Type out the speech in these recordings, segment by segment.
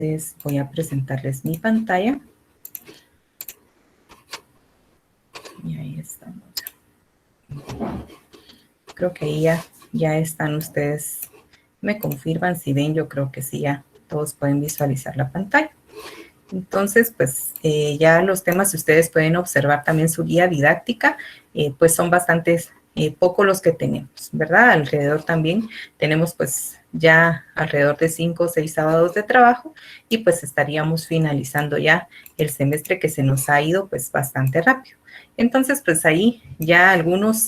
Entonces voy a presentarles mi pantalla. Y ahí estamos. Creo que ahí ya están ustedes. Me confirman si ven, yo creo que sí, ya todos pueden visualizar la pantalla. Entonces, pues ya los temas, si ustedes pueden observar también su guía didáctica, pues son bastantes, pocos los que tenemos, ¿verdad? Alrededor también tenemos pues ya alrededor de 5 o 6 sábados de trabajo y pues estaríamos finalizando ya el semestre que se nos ha ido pues bastante rápido. Entonces, pues ahí ya algunos,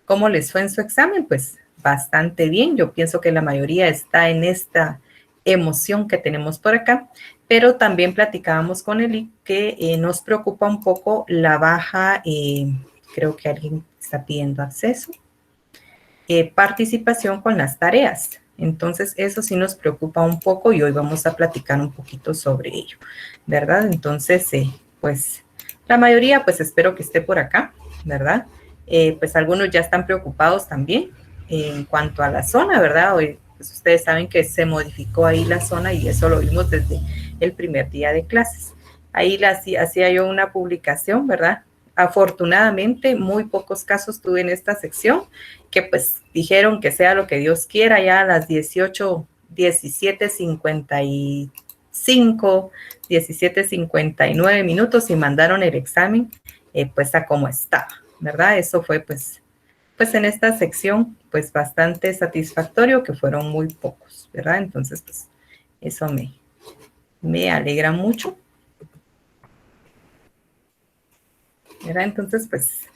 ¿cómo les fue en su examen? Pues bastante bien. Yo pienso que la mayoría está en esta emoción que tenemos por acá, pero también platicábamos con Eli que nos preocupa un poco la baja, creo que alguien está pidiendo acceso, participación con las tareas. Entonces, eso sí nos preocupa un poco y hoy vamos a platicar un poquito sobre ello, ¿verdad? Entonces, pues la mayoría, pues espero que esté por acá, ¿verdad? Pues algunos ya están preocupados también en cuanto a la zona, ¿verdad? Hoy, pues ustedes saben que se modificó ahí la zona y eso lo vimos desde el primer día de clases. Ahí hacía yo una publicación, ¿verdad? Afortunadamente, muy pocos casos tuve en esta sección, que pues dijeron que sea lo que Dios quiera, ya a las 17:55, 17:59 minutos y mandaron el examen, pues a cómo estaba, ¿verdad? Eso fue pues en esta sección, pues bastante satisfactorio, que fueron muy pocos, ¿verdad? Entonces, pues eso me alegra mucho, ¿verdad? Entonces, pues,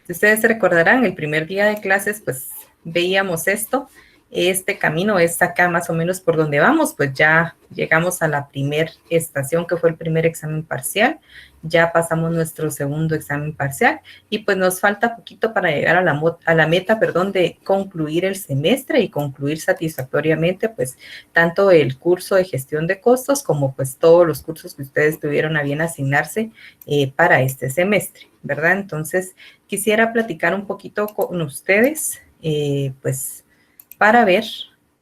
si ustedes se recordarán, el primer día de clases, pues, veíamos esto. Este camino es acá más o menos por donde vamos, pues ya llegamos a la primera estación, que fue el primer examen parcial. Ya pasamos nuestro segundo examen parcial y pues nos falta poquito para llegar a la meta, perdón, de concluir el semestre y concluir satisfactoriamente, pues, tanto el curso de gestión de costos como pues todos los cursos que ustedes tuvieron a bien asignarse para este semestre, ¿verdad? Entonces, quisiera platicar un poquito con ustedes, pues, para ver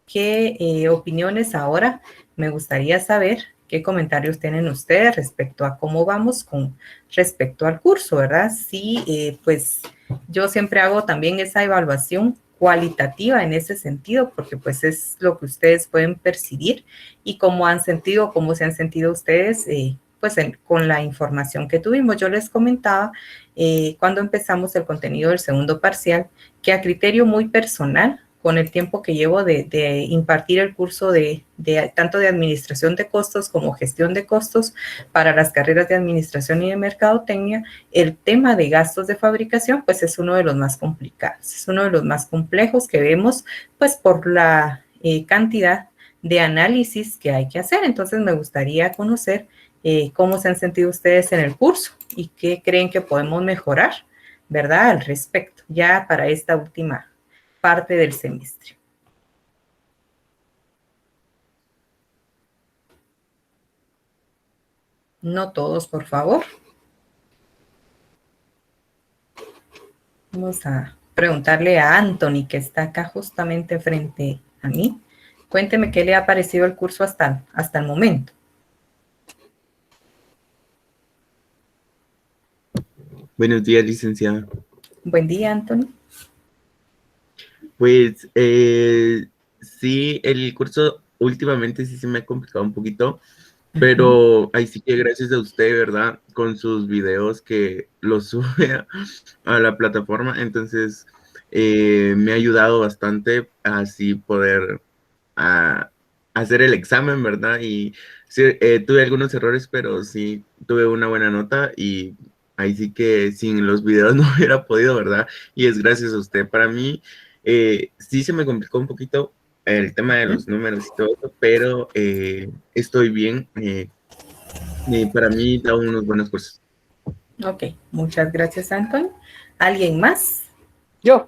qué opiniones ahora. Me gustaría saber qué comentarios tienen ustedes respecto a cómo vamos con respecto al curso, ¿verdad? Sí, pues yo siempre hago también esa evaluación cualitativa en ese sentido, porque pues es lo que ustedes pueden percibir y cómo se han sentido ustedes, pues con la información que tuvimos. Yo les comentaba cuando empezamos el contenido del segundo parcial que a criterio muy personal, con el tiempo que llevo de impartir el curso de tanto de administración de costos como gestión de costos para las carreras de administración y de mercadotecnia, el tema de gastos de fabricación pues es uno de los más complicados, es uno de los más complejos que vemos pues por la cantidad de análisis que hay que hacer. Entonces me gustaría conocer cómo se han sentido ustedes en el curso y qué creen que podemos mejorar, ¿verdad? Al respecto, ya para esta última parte del semestre. No todos, por favor. Vamos a preguntarle a Anthony, que está acá justamente frente a mí. Cuénteme qué le ha parecido el curso hasta el momento. Buenos días, licenciada. Buen día, Anthony. Pues sí, el curso últimamente sí se me ha complicado un poquito, pero ahí sí que gracias a usted, ¿verdad? Con sus videos que los sube a la plataforma, entonces me ha ayudado bastante a así poder hacer el examen, ¿verdad? Y sí, tuve algunos errores, pero sí tuve una buena nota y ahí sí que sin los videos no hubiera podido, ¿verdad? Y es gracias a usted. Para mí, sí se me complicó un poquito el tema de los números y todo eso, pero estoy bien. Para mí da unos buenos cursos. Ok, muchas gracias, Anthony. ¿Alguien más? Yo.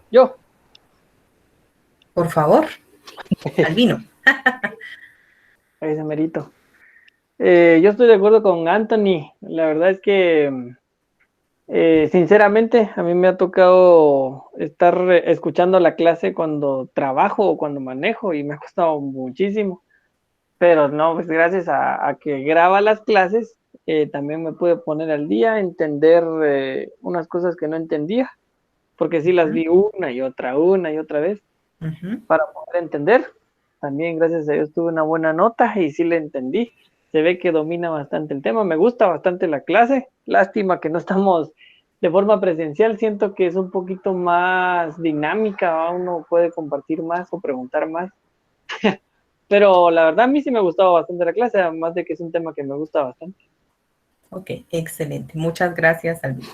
Por favor, Albino. Ese merito. Yo estoy de acuerdo con Anthony. La verdad es que, sinceramente, a mí me ha tocado estar escuchando la clase cuando trabajo o cuando manejo y me ha costado muchísimo. pero no, pues gracias a que graba las clases, también me pude poner al día, entender unas cosas que no entendía, porque sí las vi una y otra vez Ujú. para poder entender. También, gracias a Dios, tuve una buena nota y sí le entendí. Se ve que domina bastante el tema. Me gusta bastante la clase. Lástima que no estamos de forma presencial. Siento que es un poquito más dinámica, ¿va? Uno puede compartir más o preguntar más. Pero la verdad a mí sí me gustaba bastante la clase, además de que es un tema que me gusta bastante. Ok, excelente. Muchas gracias, Alvin.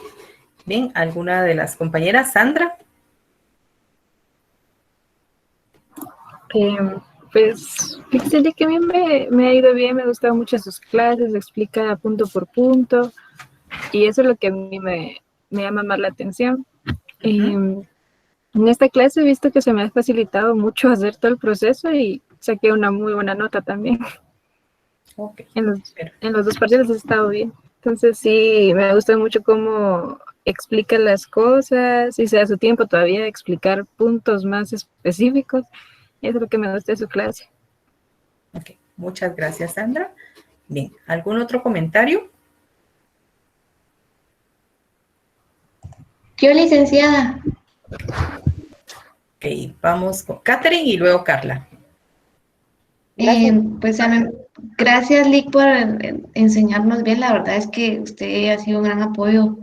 Bien, ¿alguna de las compañeras? Sandra. Eh, pues fíjate que a mí me ha ido bien, me gustan mucho sus clases, explica punto por punto y eso es lo que a mí me llama más la atención. En esta clase he visto que se me ha facilitado mucho hacer todo el proceso y saqué una muy buena nota también. Ok, En los dos parciales he estado bien. Entonces sí, me gusta mucho cómo explica las cosas y se da su tiempo todavía de explicar puntos más específicos. Eso es lo que me gusta de su clase. ok. Muchas gracias, Sandra. Bien, ¿algún otro comentario? Yo, licenciada. Ok, vamos con Catherine y luego Carla. Pues gracias, Lick, por enseñarnos bien. La verdad es que usted ha sido un gran apoyo.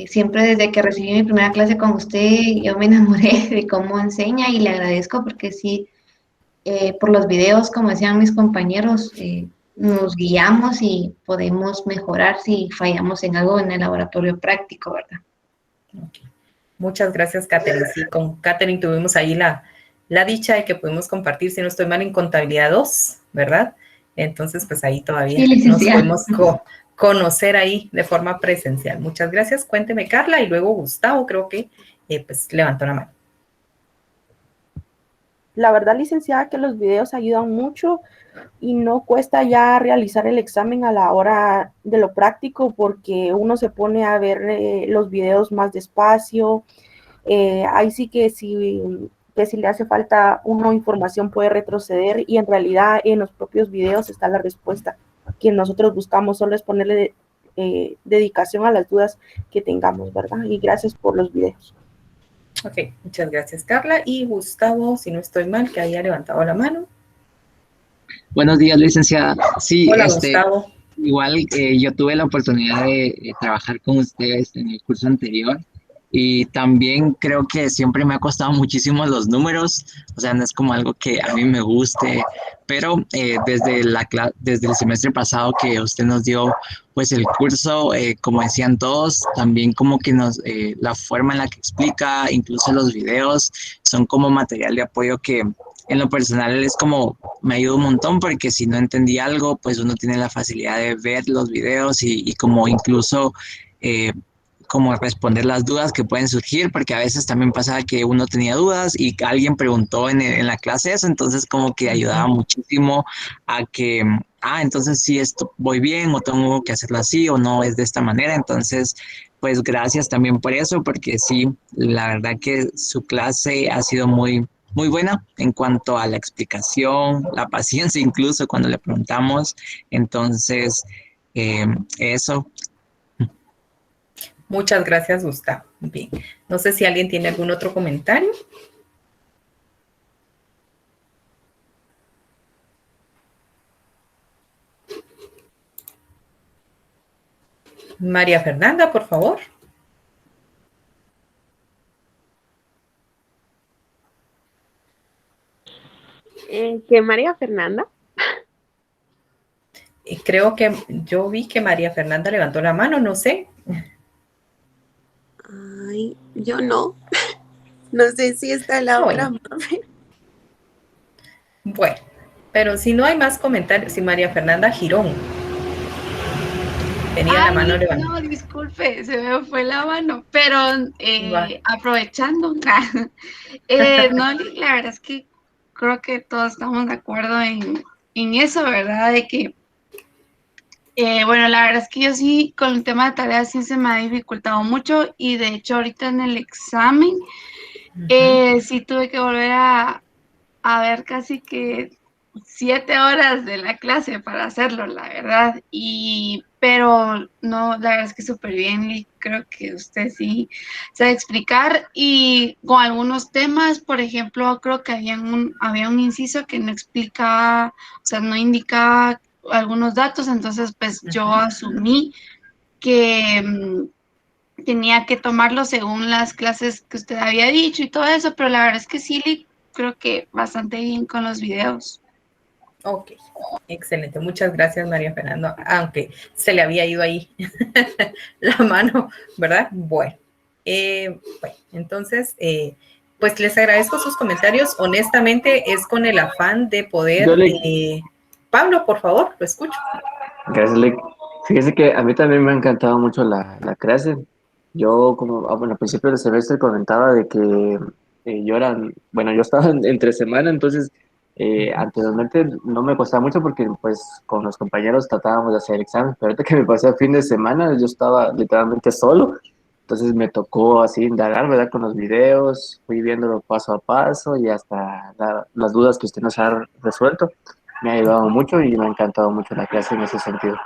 Siempre desde que recibí mi primera clase con usted, yo me enamoré de cómo enseña y le agradezco porque sí, por los videos, como decían mis compañeros, nos guiamos y podemos mejorar si fallamos en algo en el laboratorio práctico, ¿verdad? Okay. Muchas gracias, Catherine. Sí, con Catherine tuvimos ahí la dicha de que pudimos compartir, si no estoy mal, en contabilidad 2, ¿verdad? Entonces, pues ahí todavía Sí, nos licenciada. podemos conocer ahí de forma presencial. Muchas gracias. Cuénteme, Carla, y luego Gustavo, creo que pues levantó la mano. La verdad, licenciada, que los videos ayudan mucho y no cuesta ya realizar el examen a la hora de lo práctico porque uno se pone a ver los videos más despacio. Ahí sí que si le hace falta una información puede retroceder y en realidad en los propios videos está la respuesta. Quien nosotros buscamos solo es ponerle dedicación a las dudas que tengamos, ¿verdad? Y gracias por los videos. Ok, muchas gracias, Carla. Y Gustavo, si no estoy mal, que haya levantado la mano. Buenos días, licenciada. Sí, Hola, Gustavo. igual yo tuve la oportunidad de trabajar con ustedes en el curso anterior y también creo que siempre me ha costado muchísimo los números, o sea, no es como algo que a mí me guste, pero desde el semestre pasado que usted nos dio pues el curso, como decían todos, también como que la forma en la que explica, incluso los videos, son como material de apoyo que en lo personal es como me ayuda un montón porque si no entendí algo, pues uno tiene la facilidad de ver los videos y como incluso como responder las dudas que pueden surgir, porque a veces también pasa que uno tenía dudas y alguien preguntó en la clase eso, entonces como que ayudaba muchísimo a que, entonces sí, esto voy bien o tengo que hacerlo así o no es de esta manera, entonces pues gracias también por eso, porque sí, la verdad que su clase ha sido muy buena en cuanto a la explicación, la paciencia incluso cuando le preguntamos. Entonces, eso. Muchas gracias, Gustavo. Bien. No sé si alguien tiene algún otro comentario. María Fernanda, por favor. ¿Que María Fernanda? Creo que yo vi que María Fernanda levantó la mano, no sé. Ay, yo no. No sé si está la otra. Bueno, pero si no hay más comentarios, si María Fernanda Girón tenía la mano levantada. No, disculpe, se me fue la mano, pero aprovechando, no, la verdad es que creo que todos estamos de acuerdo en eso, ¿verdad? De que, bueno, la verdad es que yo sí, con el tema de tareas sí se me ha dificultado mucho y de hecho ahorita en el examen sí tuve que volver a ver casi que 7 horas de la clase para hacerlo, la verdad. Pero no, la verdad es que súper bien y creo que usted sí sabe explicar. Y con algunos temas, por ejemplo, creo que había un inciso que no explicaba, o sea, no indicaba algunos datos, entonces pues yo asumí que tenía que tomarlo según las clases que usted había dicho y todo eso, pero la verdad es que sí, creo que bastante bien con los videos. Ok, excelente. Muchas gracias, María Fernanda, aunque se le había ido ahí la mano, ¿verdad? Bueno, entonces, pues les agradezco sus comentarios. Honestamente, es con el afán de poder... Pablo, por favor, lo escucho. Gracias, Lick. Fíjese que a mí también me ha encantado mucho la clase. Yo, como, bueno, al principio del semestre comentaba de que yo estaba entre semana, entonces anteriormente no me costaba mucho porque pues con los compañeros tratábamos de hacer examen, pero ahorita que me pasé a fin de semana yo estaba literalmente solo, entonces me tocó así indagar, ¿verdad? Con los videos, fui viéndolo paso a paso y hasta las dudas que usted nos ha resuelto. Me ha ayudado mucho y me ha encantado mucho la clase en ese sentido.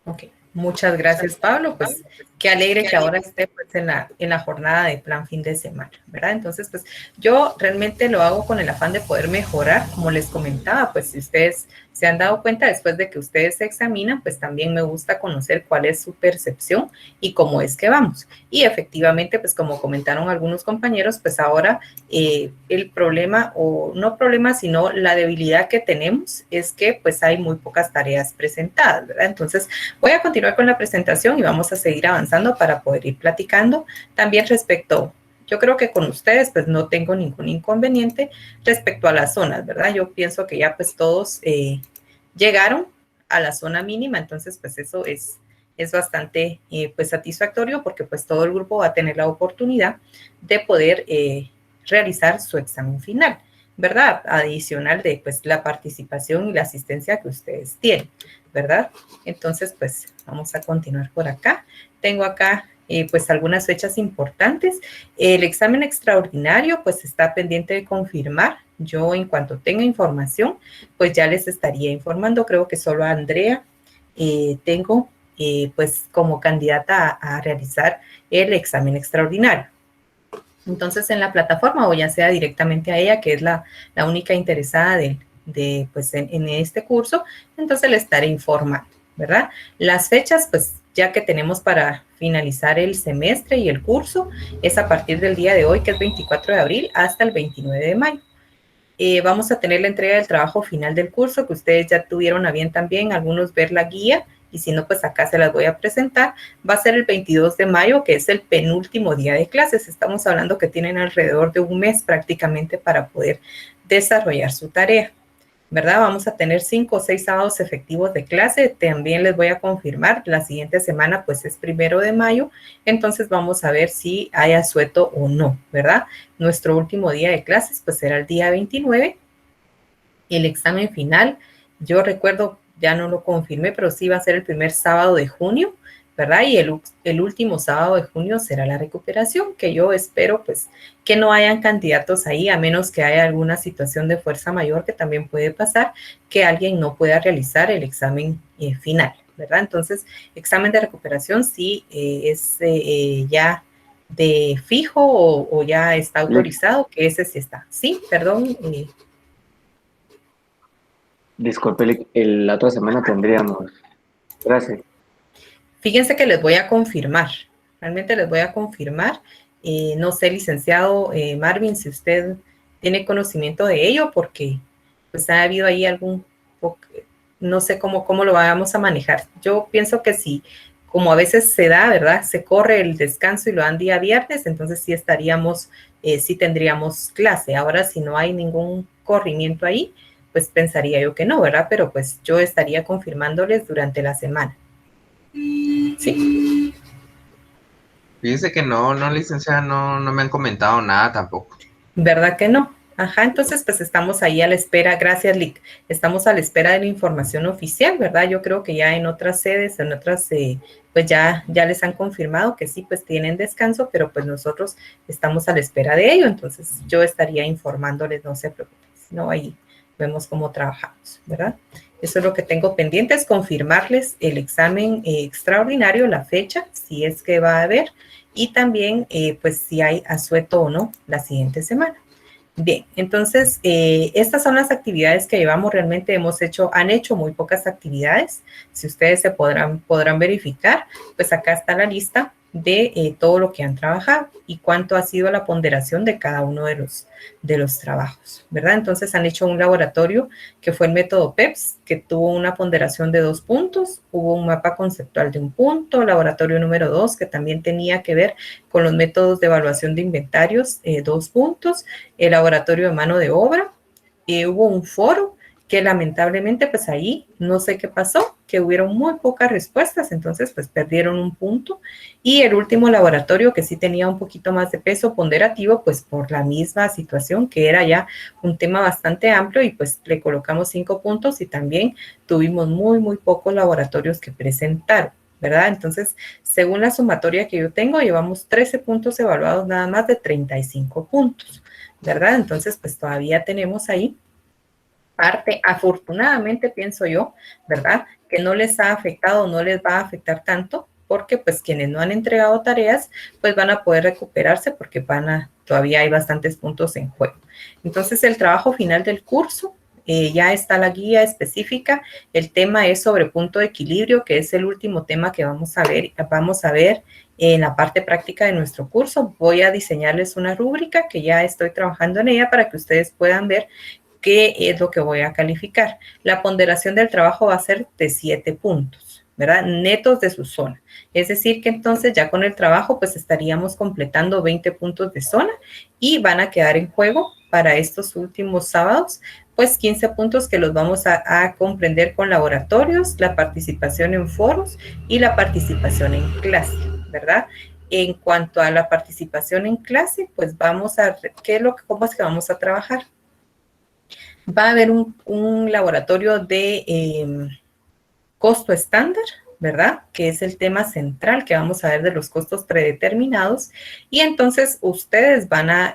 Ok, muchas gracias, Pablo. Pues qué alegre que ahora esté pues, en la jornada de plan fin de semana, ¿verdad? Entonces, pues yo realmente lo hago con el afán de poder mejorar, como les comentaba, pues si ustedes se han dado cuenta después de que ustedes se examinan, pues también me gusta conocer cuál es su percepción y cómo es que vamos. Y efectivamente, pues como comentaron algunos compañeros, pues ahora el problema, o no problema, sino la debilidad que tenemos es que pues hay muy pocas tareas presentadas, ¿verdad? Entonces, voy a continuar con la presentación y vamos a seguir avanzando para poder ir platicando también respecto, yo creo que con ustedes pues no tengo ningún inconveniente respecto a las zonas, ¿verdad? Yo pienso que ya pues todos llegaron a la zona mínima, entonces pues eso es bastante pues satisfactorio porque pues todo el grupo va a tener la oportunidad de poder realizar su examen final, ¿verdad? Adicional de pues la participación y la asistencia que ustedes tienen, ¿verdad? Entonces, pues vamos a continuar por acá. Tengo acá pues algunas fechas importantes. El examen extraordinario pues está pendiente de confirmar. Yo en cuanto tenga información, pues ya les estaría informando. Creo que solo a Andrea tengo pues como candidata a realizar el examen extraordinario. Entonces en la plataforma o ya sea directamente a ella, que es la única interesada pues en este curso, entonces le estaré informando, ¿verdad? Las fechas, pues ya que tenemos para finalizar el semestre y el curso, es a partir del día de hoy, que es 24 de abril, hasta el 29 de mayo. Vamos a tener la entrega del trabajo final del curso, que ustedes ya tuvieron a bien también, algunos ver la guía, y si no, pues acá se las voy a presentar. Va a ser el 22 de mayo, que es el penúltimo día de clases. Estamos hablando que tienen alrededor de un mes prácticamente para poder desarrollar su tarea, ¿verdad? Vamos a tener 5 o 6 sábados efectivos de clase. También les voy a confirmar, la siguiente semana pues es 1 de mayo, entonces vamos a ver si hay asueto o no, ¿verdad? Nuestro último día de clases pues será el día 29. El examen final, yo recuerdo, ya no lo confirmé, pero sí va a ser el primer sábado de junio, ¿verdad? Y el último sábado de junio será la recuperación, que yo espero pues que no hayan candidatos ahí, a menos que haya alguna situación de fuerza mayor, que también puede pasar, que alguien no pueda realizar el examen final, ¿verdad? Entonces, examen de recuperación sí es ya de fijo o ya está autorizado, que ese sí está. Sí, perdón. Disculpe, la otra semana tendríamos. Gracias. Fíjense que les voy a confirmar, realmente les voy a confirmar. No sé, licenciado Marvin, si usted tiene conocimiento de ello, porque pues ha habido ahí no sé cómo lo vamos a manejar. Yo pienso que sí, como a veces se da, ¿verdad? Se corre el descanso y lo dan día viernes, entonces sí sí tendríamos clase. Ahora, si no hay ningún corrimiento ahí, pues pensaría yo que no, ¿verdad? Pero pues yo estaría confirmándoles durante la semana. Sí. Fíjese que no, licenciada, no me han comentado nada tampoco. ¿Verdad que no? Ajá, entonces pues estamos ahí a la espera, gracias Lick, estamos a la espera de la información oficial, ¿verdad? Yo creo que ya en otras sedes, en otras, pues ya les han confirmado que sí, pues tienen descanso, pero pues nosotros estamos a la espera de ello, entonces yo estaría informándoles, no se preocupen, no, ahí vemos cómo trabajamos, ¿verdad? Eso es lo que tengo pendiente, es confirmarles el examen extraordinario, la fecha, si es que va a haber, y también, pues, si hay asueto o no la siguiente semana. Bien, entonces, estas son las actividades que llevamos. Realmente han hecho muy pocas actividades. Si ustedes se podrán verificar, pues acá está la lista de todo lo que han trabajado y cuánto ha sido la ponderación de cada uno de los trabajos, ¿verdad? Entonces han hecho un laboratorio que fue el método PEPS, que tuvo una ponderación de 2 puntos, hubo un mapa conceptual de 1 punto, laboratorio número 2, que también tenía que ver con los métodos de evaluación de inventarios, 2 puntos, el laboratorio de mano de obra, hubo un foro que lamentablemente pues ahí no sé qué pasó, que hubieron muy pocas respuestas, entonces pues perdieron 1 punto. Y el último laboratorio que sí tenía un poquito más de peso ponderativo, pues por la misma situación que era ya un tema bastante amplio y pues le colocamos 5 puntos y también tuvimos muy pocos laboratorios que presentaron, ¿verdad? Entonces, según la sumatoria que yo tengo, llevamos 13 puntos evaluados nada más de 35 puntos, ¿verdad? Entonces, pues todavía tenemos ahí parte, afortunadamente pienso yo, ¿verdad? Que no les ha afectado, no les va a afectar tanto, porque pues quienes no han entregado tareas, pues van a poder recuperarse porque todavía hay bastantes puntos en juego. Entonces el trabajo final del curso, ya está la guía específica, el tema es sobre punto de equilibrio, que es el último tema que vamos a ver en la parte práctica de nuestro curso. Voy a diseñarles una rúbrica que ya estoy trabajando en ella para que ustedes puedan ver qué es lo que voy a calificar. La ponderación del trabajo va a ser de 7 puntos, ¿verdad? Netos de su zona. Es decir, que entonces ya con el trabajo pues estaríamos completando 20 puntos de zona y van a quedar en juego para estos últimos sábados pues 15 puntos que los vamos a comprender con laboratorios, la participación en foros y la participación en clase, ¿verdad? En cuanto a la participación en clase, pues vamos a, ¿cómo es que vamos a trabajar? Va a haber un laboratorio de costo estándar, ¿verdad? Que es el tema central que vamos a ver de los costos predeterminados. Y entonces ustedes van a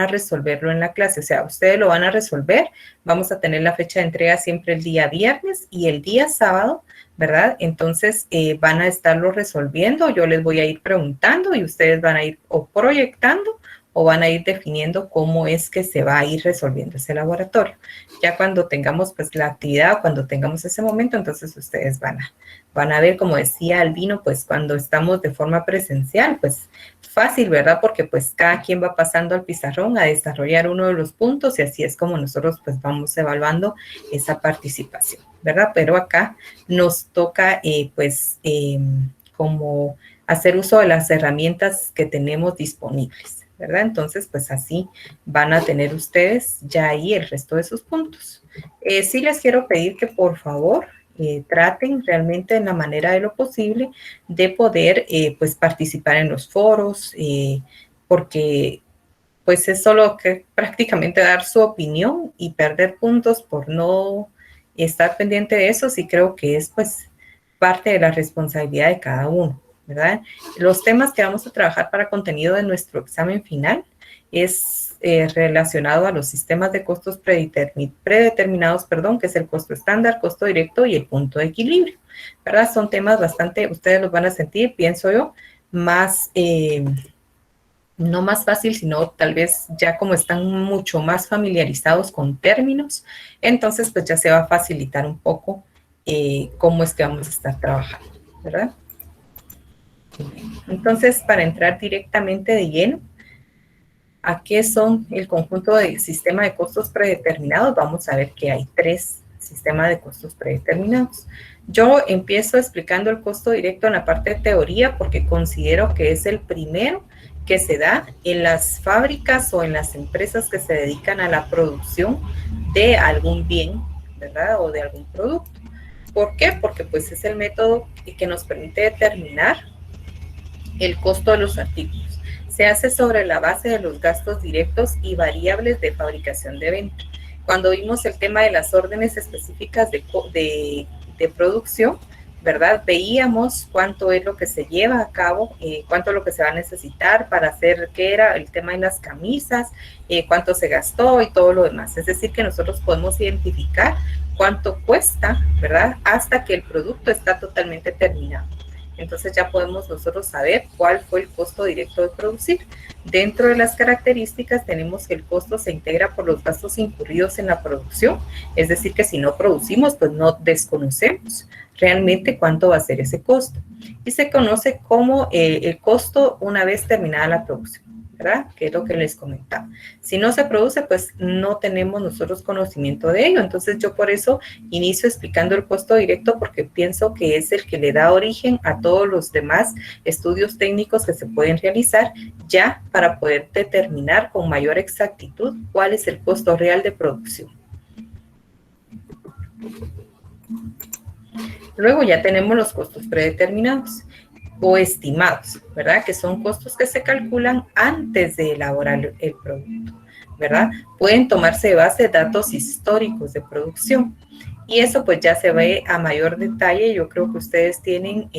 resolverlo en la clase. O sea, ustedes lo van a resolver. Vamos a tener la fecha de entrega siempre el día viernes y el día sábado, ¿verdad? Entonces van a estarlo resolviendo. Yo les voy a ir preguntando y ustedes van a ir o proyectando o van a ir definiendo cómo es que se va a ir resolviendo ese laboratorio. Ya cuando tengamos pues la actividad, cuando tengamos ese momento, entonces ustedes van a ver, como decía Albino, pues cuando estamos de forma presencial, pues fácil, ¿verdad? Porque pues cada quien va pasando al pizarrón a desarrollar uno de los puntos y así es como nosotros pues vamos evaluando esa participación, ¿verdad? Pero acá nos toca como hacer uso de las herramientas que tenemos disponibles, ¿verdad? Entonces, pues así van a tener ustedes ya ahí el resto de sus puntos. Sí les quiero pedir que por favor traten realmente en la manera de lo posible de poder pues participar en los foros, porque pues es solo que prácticamente dar su opinión y perder puntos por no estar pendiente de eso, sí creo que es pues parte de la responsabilidad de cada uno, ¿verdad? Los temas que vamos a trabajar para contenido de nuestro examen final es relacionado a los sistemas de costos predeterminados, que es el costo estándar, costo directo y el punto de equilibrio, ¿verdad? Son temas bastante, ustedes los van a sentir, pienso yo, más, no más fácil, sino tal vez ya como están mucho más familiarizados con términos, entonces pues ya se va a facilitar un poco cómo es que vamos a estar trabajando, ¿verdad? Entonces, para entrar directamente de lleno, ¿a qué son el conjunto de sistema de costos predeterminados? Vamos a ver que hay 3 sistemas de costos predeterminados. Yo empiezo explicando el costo directo en la parte de teoría porque considero que es el primero que se da en las fábricas o en las empresas que se dedican a la producción de algún bien, ¿verdad? O de algún producto. ¿Por qué? Porque pues es el método que nos permite determinar el costo de los artículos. Se hace sobre la base de los gastos directos y variables de fabricación de venta. Cuando vimos el tema de las órdenes específicas de producción, ¿verdad? Veíamos cuánto es lo que se lleva a cabo, cuánto es lo que se va a necesitar para hacer, qué era el tema de las camisas, cuánto se gastó y todo lo demás. Es decir, que nosotros podemos identificar cuánto cuesta, ¿verdad? Hasta que el producto está totalmente terminado. Entonces ya podemos nosotros saber cuál fue el costo directo de producir. Dentro de las características tenemos que el costo se integra por los gastos incurridos en la producción, es decir, que si no producimos, pues no desconocemos realmente cuánto va a ser ese costo. Y se conoce como el costo una vez terminada la producción, ¿verdad? Que es lo que les comentaba. Si no se produce, pues no tenemos nosotros conocimiento de ello. Entonces yo por eso inicio explicando el costo directo, porque pienso que es el que le da origen a todos los demás estudios técnicos que se pueden realizar ya para poder determinar con mayor exactitud cuál es el costo real de producción. Luego ya tenemos los costos predeterminados o estimados, ¿verdad? Que son costos que se calculan antes de elaborar el producto, ¿verdad? Pueden tomarse de base datos históricos de producción y eso pues ya se ve a mayor detalle. Yo creo que ustedes tienen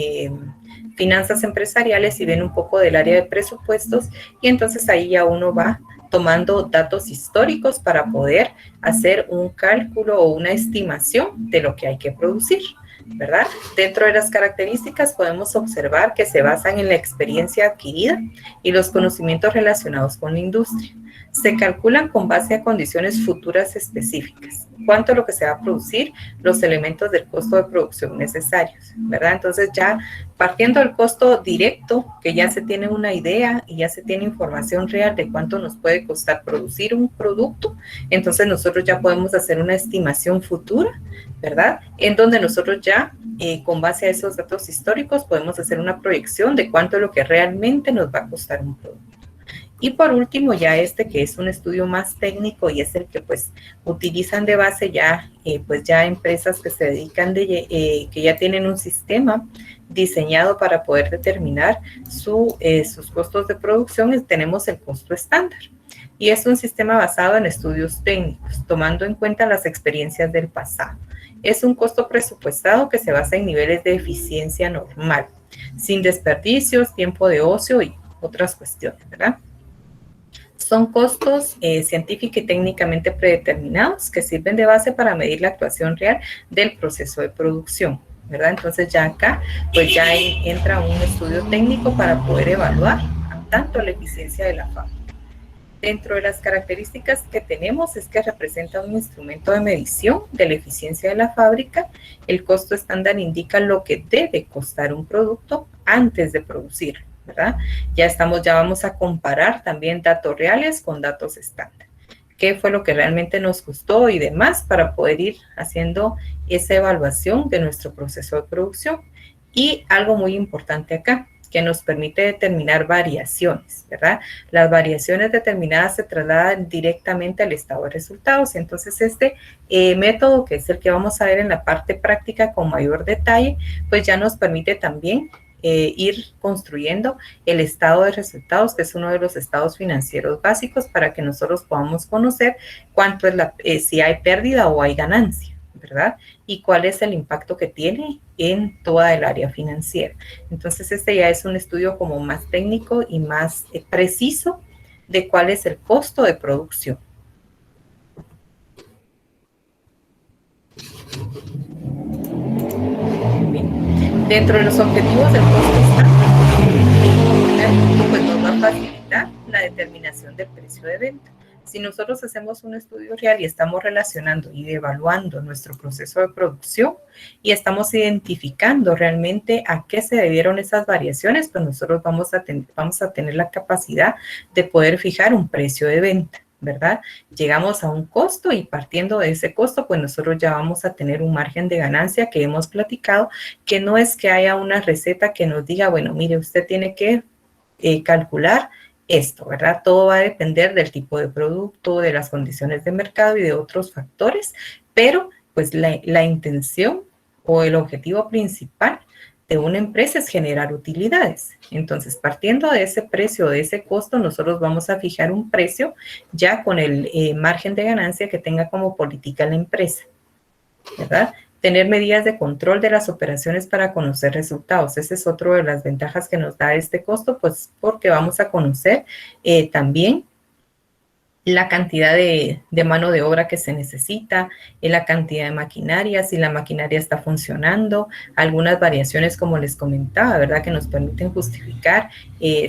finanzas empresariales y ven un poco del área de presupuestos y entonces ahí ya uno va tomando datos históricos para poder hacer un cálculo o una estimación de lo que hay que producir, ¿verdad? Dentro de las características podemos observar que se basan en la experiencia adquirida y los conocimientos relacionados con la industria. Se calculan con base a condiciones futuras específicas. ¿Cuánto es lo que se va a producir? Los elementos del costo de producción necesarios, ¿verdad? Entonces ya partiendo del costo directo, que ya se tiene una idea y ya se tiene información real de cuánto nos puede costar producir un producto, entonces nosotros ya podemos hacer una estimación futura, ¿verdad? En donde nosotros ya, con base a esos datos históricos, podemos hacer una proyección de cuánto es lo que realmente nos va a costar un producto. Y por último, ya que es un estudio más técnico y es el que pues utilizan de base ya, pues ya empresas que se dedican que ya tienen un sistema diseñado para poder determinar sus costos de producción. Tenemos el costo estándar. Y es un sistema basado en estudios técnicos, tomando en cuenta las experiencias del pasado. Es un costo presupuestado que se basa en niveles de eficiencia normal, sin desperdicios, tiempo de ocio y otras cuestiones, ¿verdad? Son costos científicos y técnicamente predeterminados que sirven de base para medir la actuación real del proceso de producción, ¿verdad? Entonces ya acá, pues ya entra un estudio técnico para poder evaluar tanto la eficiencia de la fábrica. Dentro de las características que tenemos es que representa un instrumento de medición de la eficiencia de la fábrica. El costo estándar indica lo que debe costar un producto antes de producirlo, ¿verdad? Ya vamos a comparar también datos reales con datos estándar. ¿Qué fue lo que realmente nos costó y demás para poder ir haciendo esa evaluación de nuestro proceso de producción? Y algo muy importante acá, que nos permite determinar variaciones, ¿verdad? Las variaciones determinadas se trasladan directamente al estado de resultados. Entonces, este método, que es el que vamos a ver en la parte práctica con mayor detalle, pues ya nos permite también ir construyendo el estado de resultados, que es uno de los estados financieros básicos para que nosotros podamos conocer cuánto es si hay pérdida o hay ganancia, ¿verdad? Y cuál es el impacto que tiene en toda el área financiera. Entonces, este ya es un estudio como más técnico y más preciso de cuál es el costo de producción. Bien. Dentro de los objetivos del costo estándar, pues nos va a facilitar la determinación del precio de venta. Si nosotros hacemos un estudio real y estamos relacionando y evaluando nuestro proceso de producción y estamos identificando realmente a qué se debieron esas variaciones, pues nosotros vamos a tener la capacidad de poder fijar un precio de venta, ¿verdad? Llegamos a un costo y partiendo de ese costo, pues nosotros ya vamos a tener un margen de ganancia que hemos platicado, que no es que haya una receta que nos diga, bueno, mire, usted tiene que calcular esto, ¿verdad? Todo va a depender del tipo de producto, de las condiciones de mercado y de otros factores, pero pues la intención o el objetivo principal de una empresa es generar utilidades. Entonces, partiendo de ese precio, de ese costo, nosotros vamos a fijar un precio ya con el margen de ganancia que tenga como política la empresa, ¿verdad? Tener medidas de control de las operaciones para conocer resultados. Ese es otro de las ventajas que nos da este costo, pues porque vamos a conocer también la cantidad de mano de obra que se necesita, la cantidad de maquinaria, si la maquinaria está funcionando, algunas variaciones como les comentaba, ¿verdad? Que nos permiten justificar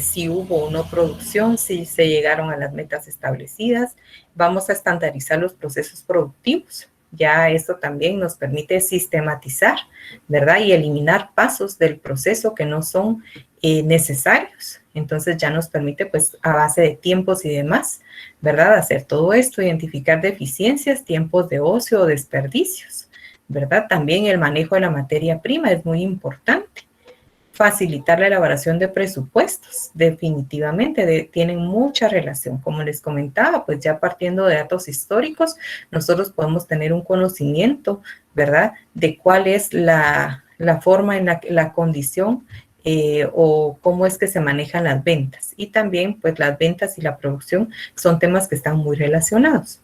si hubo o no producción, si se llegaron a las metas establecidas. Vamos a estandarizar los procesos productivos. Ya esto también nos permite sistematizar, ¿verdad? Y eliminar pasos del proceso que no son necesarios. Entonces ya nos permite, pues, a base de tiempos y demás, ¿verdad? Hacer todo esto, identificar deficiencias, tiempos de ocio o desperdicios, ¿verdad? También el manejo de la materia prima es muy importante. Facilitar la elaboración de presupuestos, definitivamente tienen mucha relación. Como les comentaba, pues ya partiendo de datos históricos, nosotros podemos tener un conocimiento, ¿verdad? De cuál es la forma en la condición o cómo es que se manejan las ventas. Y también, pues las ventas y la producción son temas que están muy relacionados.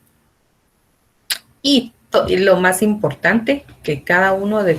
Y lo más importante, que cada uno de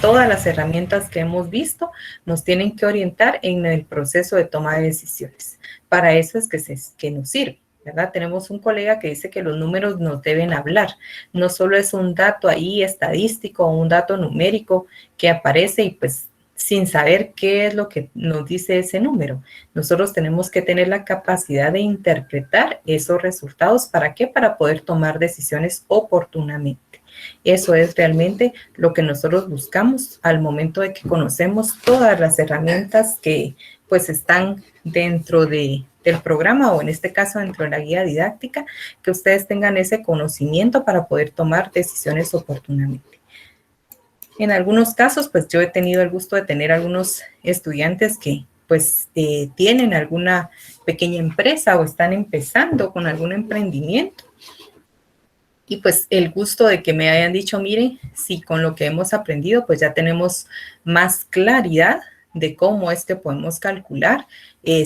todas las herramientas que hemos visto nos tienen que orientar en el proceso de toma de decisiones. Para eso es que nos sirve, ¿verdad? Tenemos un colega que dice que los números nos deben hablar. No solo es un dato ahí estadístico o un dato numérico que aparece y pues sin saber qué es lo que nos dice ese número. Nosotros tenemos que tener la capacidad de interpretar esos resultados. ¿Para qué? Para poder tomar decisiones oportunamente. Eso es realmente lo que nosotros buscamos al momento de que conocemos todas las herramientas que pues están dentro del programa o en este caso dentro de la guía didáctica, que ustedes tengan ese conocimiento para poder tomar decisiones oportunamente. En algunos casos, pues yo he tenido el gusto de tener algunos estudiantes que pues tienen alguna pequeña empresa o están empezando con algún emprendimiento. Y pues el gusto de que me hayan dicho, miren, si con lo que hemos aprendido, pues ya tenemos más claridad de cómo es que podemos calcular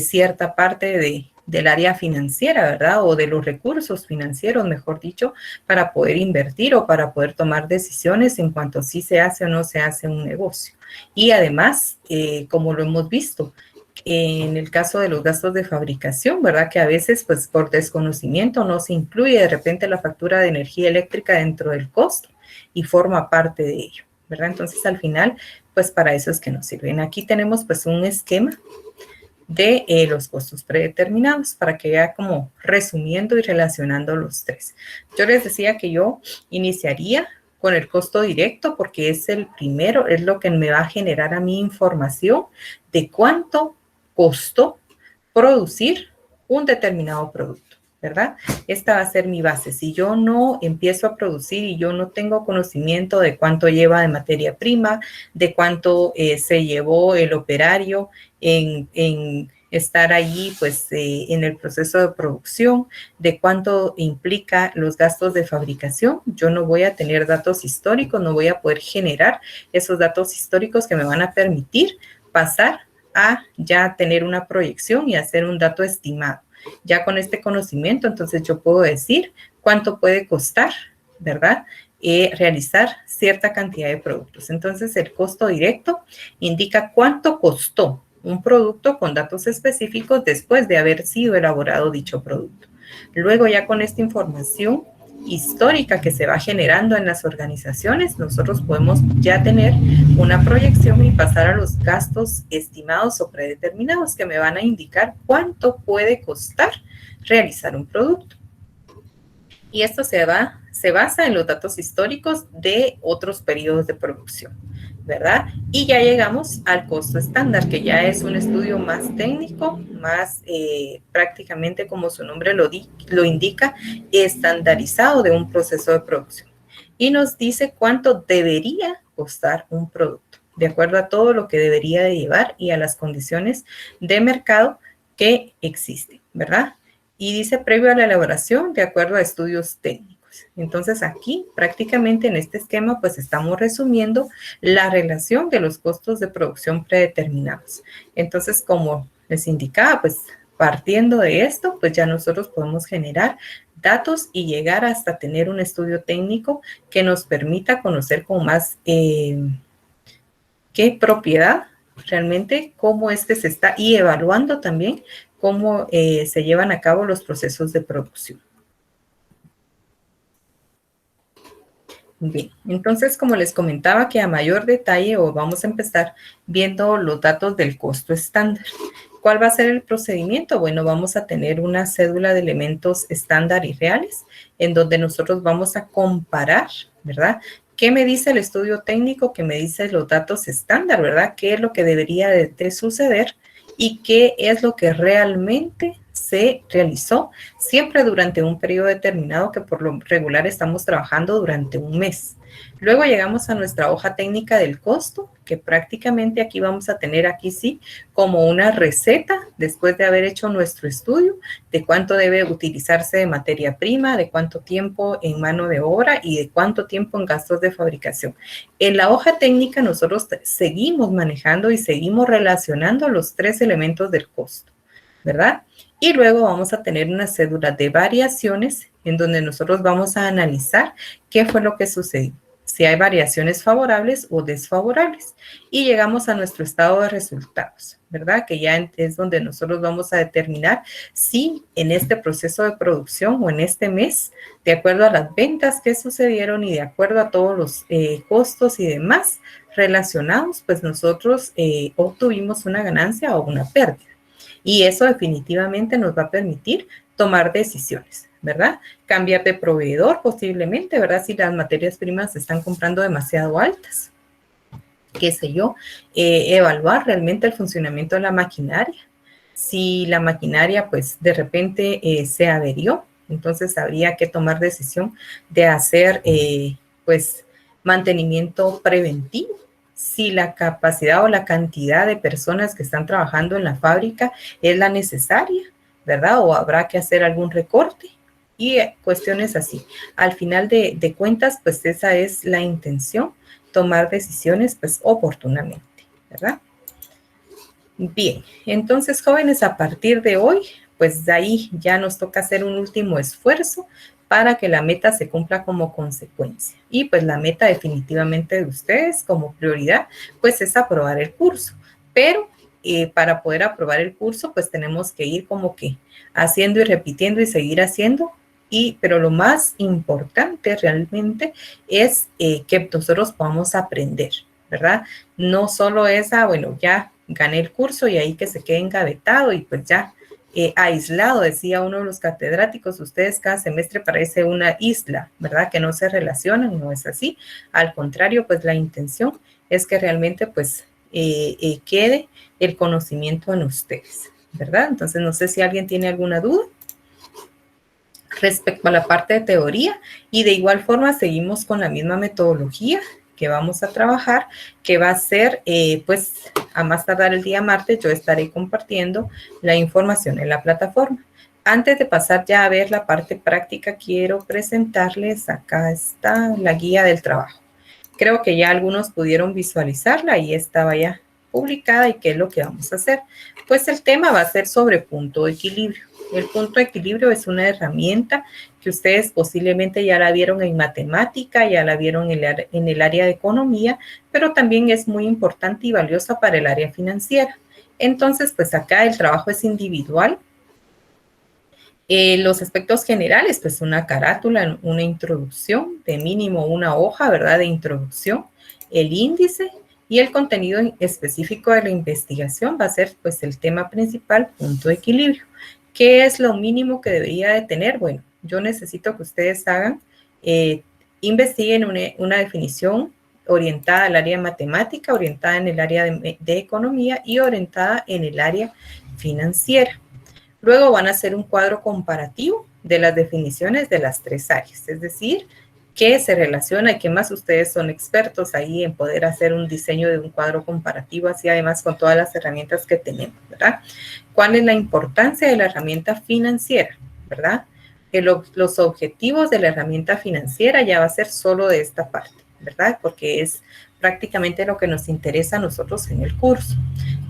cierta parte del área financiera, ¿verdad? O de los recursos financieros, mejor dicho, para poder invertir o para poder tomar decisiones en cuanto a si se hace o no se hace un negocio. Y además, como lo hemos visto, en el caso de los gastos de fabricación, ¿verdad? Que a veces, pues, por desconocimiento no se incluye de repente la factura de energía eléctrica dentro del costo y forma parte de ello, ¿verdad? Entonces, al final, pues, para eso es que nos sirven. Aquí tenemos, pues, un esquema de los costos predeterminados para que vea como resumiendo y relacionando los tres. Yo les decía que yo iniciaría con el costo directo porque es el primero, es lo que me va a generar a mí información de cuánto costó producir un determinado producto, ¿verdad? Esta va a ser mi base. Si yo no empiezo a producir y yo no tengo conocimiento de cuánto lleva de materia prima, de cuánto se llevó el operario en estar allí, pues, en el proceso de producción, de cuánto implica los gastos de fabricación, yo no voy a tener datos históricos, no voy a poder generar esos datos históricos que me van a permitir pasar a ya tener una proyección y hacer un dato estimado. Ya con este conocimiento, entonces yo puedo decir cuánto puede costar, ¿verdad? Realizar cierta cantidad de productos. Entonces, el costo directo indica cuánto costó un producto con datos específicos después de haber sido elaborado dicho producto. Luego, ya con esta información histórica que se va generando en las organizaciones, nosotros podemos ya tener una proyección y pasar a los gastos estimados o predeterminados que me van a indicar cuánto puede costar realizar un producto. Y esto se basa en los datos históricos de otros periodos de producción, ¿verdad? Y ya llegamos al costo estándar, que ya es un estudio más técnico, más prácticamente como su nombre lo indica, estandarizado de un proceso de producción. Y nos dice cuánto debería costar un producto, de acuerdo a todo lo que debería de llevar y a las condiciones de mercado que existen, ¿verdad? Y dice previo a la elaboración de acuerdo a estudios técnicos. Entonces aquí prácticamente en este esquema pues estamos resumiendo la relación de los costos de producción predeterminados. Entonces, como les indicaba, pues partiendo de esto, pues ya nosotros podemos generar datos y llegar hasta tener un estudio técnico que nos permita conocer con más qué propiedad realmente, cómo es que se está, y evaluando también cómo se llevan a cabo los procesos de producción. Bien, entonces como les comentaba que a mayor detalle, o vamos a empezar viendo los datos del costo estándar. ¿Cuál va a ser el procedimiento? Bueno, vamos a tener una cédula de elementos estándar y reales, en donde nosotros vamos a comparar, ¿verdad? ¿Qué me dice el estudio técnico? ¿Qué me dice los datos estándar, verdad? ¿Qué es lo que debería de suceder? ¿Y qué es lo que realmente se realizó? Siempre durante un periodo determinado, que por lo regular estamos trabajando durante un mes. Luego llegamos a nuestra hoja técnica del costo, que prácticamente aquí vamos a tener aquí sí como una receta después de haber hecho nuestro estudio de cuánto debe utilizarse de materia prima, de cuánto tiempo en mano de obra y de cuánto tiempo en gastos de fabricación. En la hoja técnica nosotros seguimos manejando y seguimos relacionando los tres elementos del costo, ¿verdad? Y luego vamos a tener una cédula de variaciones en donde nosotros vamos a analizar qué fue lo que sucedió, si hay variaciones favorables o desfavorables. Y llegamos a nuestro estado de resultados, ¿verdad? Que ya es donde nosotros vamos a determinar si en este proceso de producción o en este mes, de acuerdo a las ventas que sucedieron y de acuerdo a todos los costos y demás relacionados, pues nosotros obtuvimos una ganancia o una pérdida. Y eso definitivamente nos va a permitir tomar decisiones, ¿verdad? Cambiar de proveedor posiblemente, ¿verdad? Si las materias primas se están comprando demasiado altas, qué sé yo, evaluar realmente el funcionamiento de la maquinaria. Si la maquinaria, pues, de repente se averió, entonces habría que tomar decisión de hacer, pues, mantenimiento preventivo. Si la capacidad o la cantidad de personas que están trabajando en la fábrica es la necesaria, ¿verdad? O habrá que hacer algún recorte y cuestiones así. Al final de cuentas, pues esa es la intención, tomar decisiones pues oportunamente, ¿verdad? Bien, entonces jóvenes, a partir de hoy, pues de ahí ya nos toca hacer un último esfuerzo para que la meta se cumpla como consecuencia. Y pues la meta definitivamente de ustedes como prioridad, pues es aprobar el curso. Pero para poder aprobar el curso, pues tenemos que ir como que haciendo y repitiendo y seguir haciendo. Pero lo más importante realmente es que nosotros podamos aprender, ¿verdad? No solo es, bueno, ya gané el curso y ahí que se quede engavetado y pues ya aislado, decía uno de los catedráticos, ustedes cada semestre parece una isla, ¿verdad? Que no se relacionan, no es así. Al contrario, pues la intención es que realmente pues quede el conocimiento en ustedes, ¿verdad? Entonces no sé si alguien tiene alguna duda respecto a la parte de teoría, y de igual forma seguimos con la misma metodología que vamos a trabajar, que va a ser, pues, a más tardar el día martes, yo estaré compartiendo la información en la plataforma. Antes de pasar ya a ver la parte práctica, quiero presentarles, acá está la guía del trabajo. Creo que ya algunos pudieron visualizarla, ahí estaba ya publicada. ¿Y qué es lo que vamos a hacer? Pues el tema va a ser sobre punto de equilibrio. El punto de equilibrio es una herramienta que ustedes posiblemente ya la vieron en matemática, ya la vieron en el área de economía, pero también es muy importante y valiosa para el área financiera. Entonces, pues acá el trabajo es individual. Los aspectos generales, pues una carátula, una introducción, de mínimo una hoja, ¿verdad? De introducción, el índice y el contenido específico de la investigación va a ser, pues, el tema principal, punto de equilibrio. ¿Qué es lo mínimo que debería de tener? Bueno, yo necesito que ustedes hagan, investiguen una definición orientada al área matemática, orientada en el área de economía y orientada en el área financiera. Luego van a hacer un cuadro comparativo de las definiciones de las tres áreas, es decir, qué se relaciona y qué más ustedes son expertos ahí en poder hacer un diseño de un cuadro comparativo, así además con todas las herramientas que tenemos, ¿verdad? ¿Cuál es la importancia de la herramienta financiera, verdad? Que los objetivos de la herramienta financiera ya va a ser solo de esta parte, ¿verdad? Porque es prácticamente lo que nos interesa a nosotros en el curso.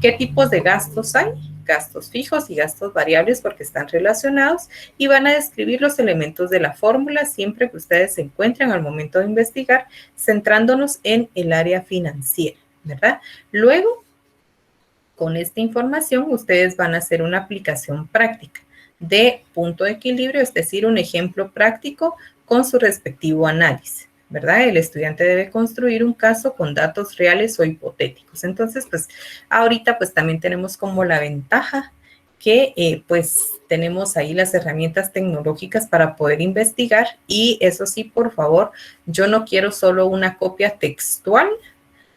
¿Qué tipos de gastos hay? gastos fijos y gastos variables porque están relacionados, y van a describir los elementos de la fórmula siempre que ustedes se encuentren al momento de investigar, centrándonos en el área financiera, ¿verdad? Luego, con esta información, ustedes van a hacer una aplicación práctica de punto de equilibrio, es decir, un ejemplo práctico con su respectivo análisis, ¿verdad? El estudiante debe construir un caso con datos reales o hipotéticos. Entonces, pues, ahorita pues también tenemos como la ventaja que pues tenemos ahí las herramientas tecnológicas para poder investigar, y eso sí, por favor, yo no quiero solo una copia textual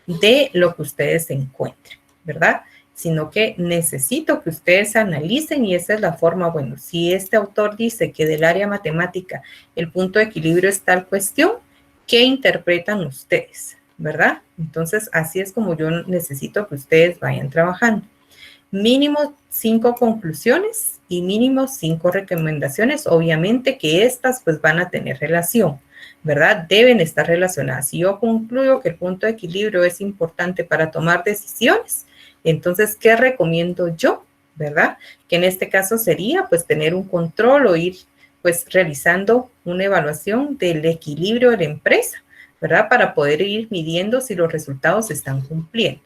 de lo que ustedes encuentren, ¿verdad? Sino que necesito que ustedes analicen, y esa es la forma, bueno, si este autor dice que del área matemática el punto de equilibrio es tal cuestión, ¿qué interpretan ustedes? ¿Verdad? Entonces, así es como yo necesito que ustedes vayan trabajando. Mínimo 5 conclusiones y mínimo 5 recomendaciones. Obviamente que estas pues van a tener relación, ¿verdad? Deben estar relacionadas. Si yo concluyo que el punto de equilibrio es importante para tomar decisiones, entonces, ¿qué recomiendo yo? ¿Verdad? Que en este caso sería pues tener un control o ir pues realizando una evaluación del equilibrio de la empresa, ¿verdad? Para poder ir midiendo si los resultados se están cumpliendo.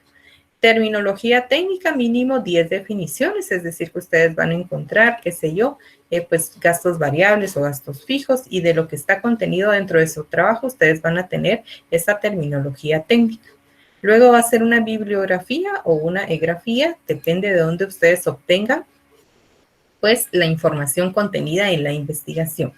Terminología técnica, mínimo 10 definiciones, es decir, que ustedes van a encontrar, qué sé yo, pues gastos variables o gastos fijos, y de lo que está contenido dentro de su trabajo, ustedes van a tener esa terminología técnica. Luego va a ser una bibliografía o una egrafía, depende de dónde ustedes obtengan pues la información contenida en la investigación,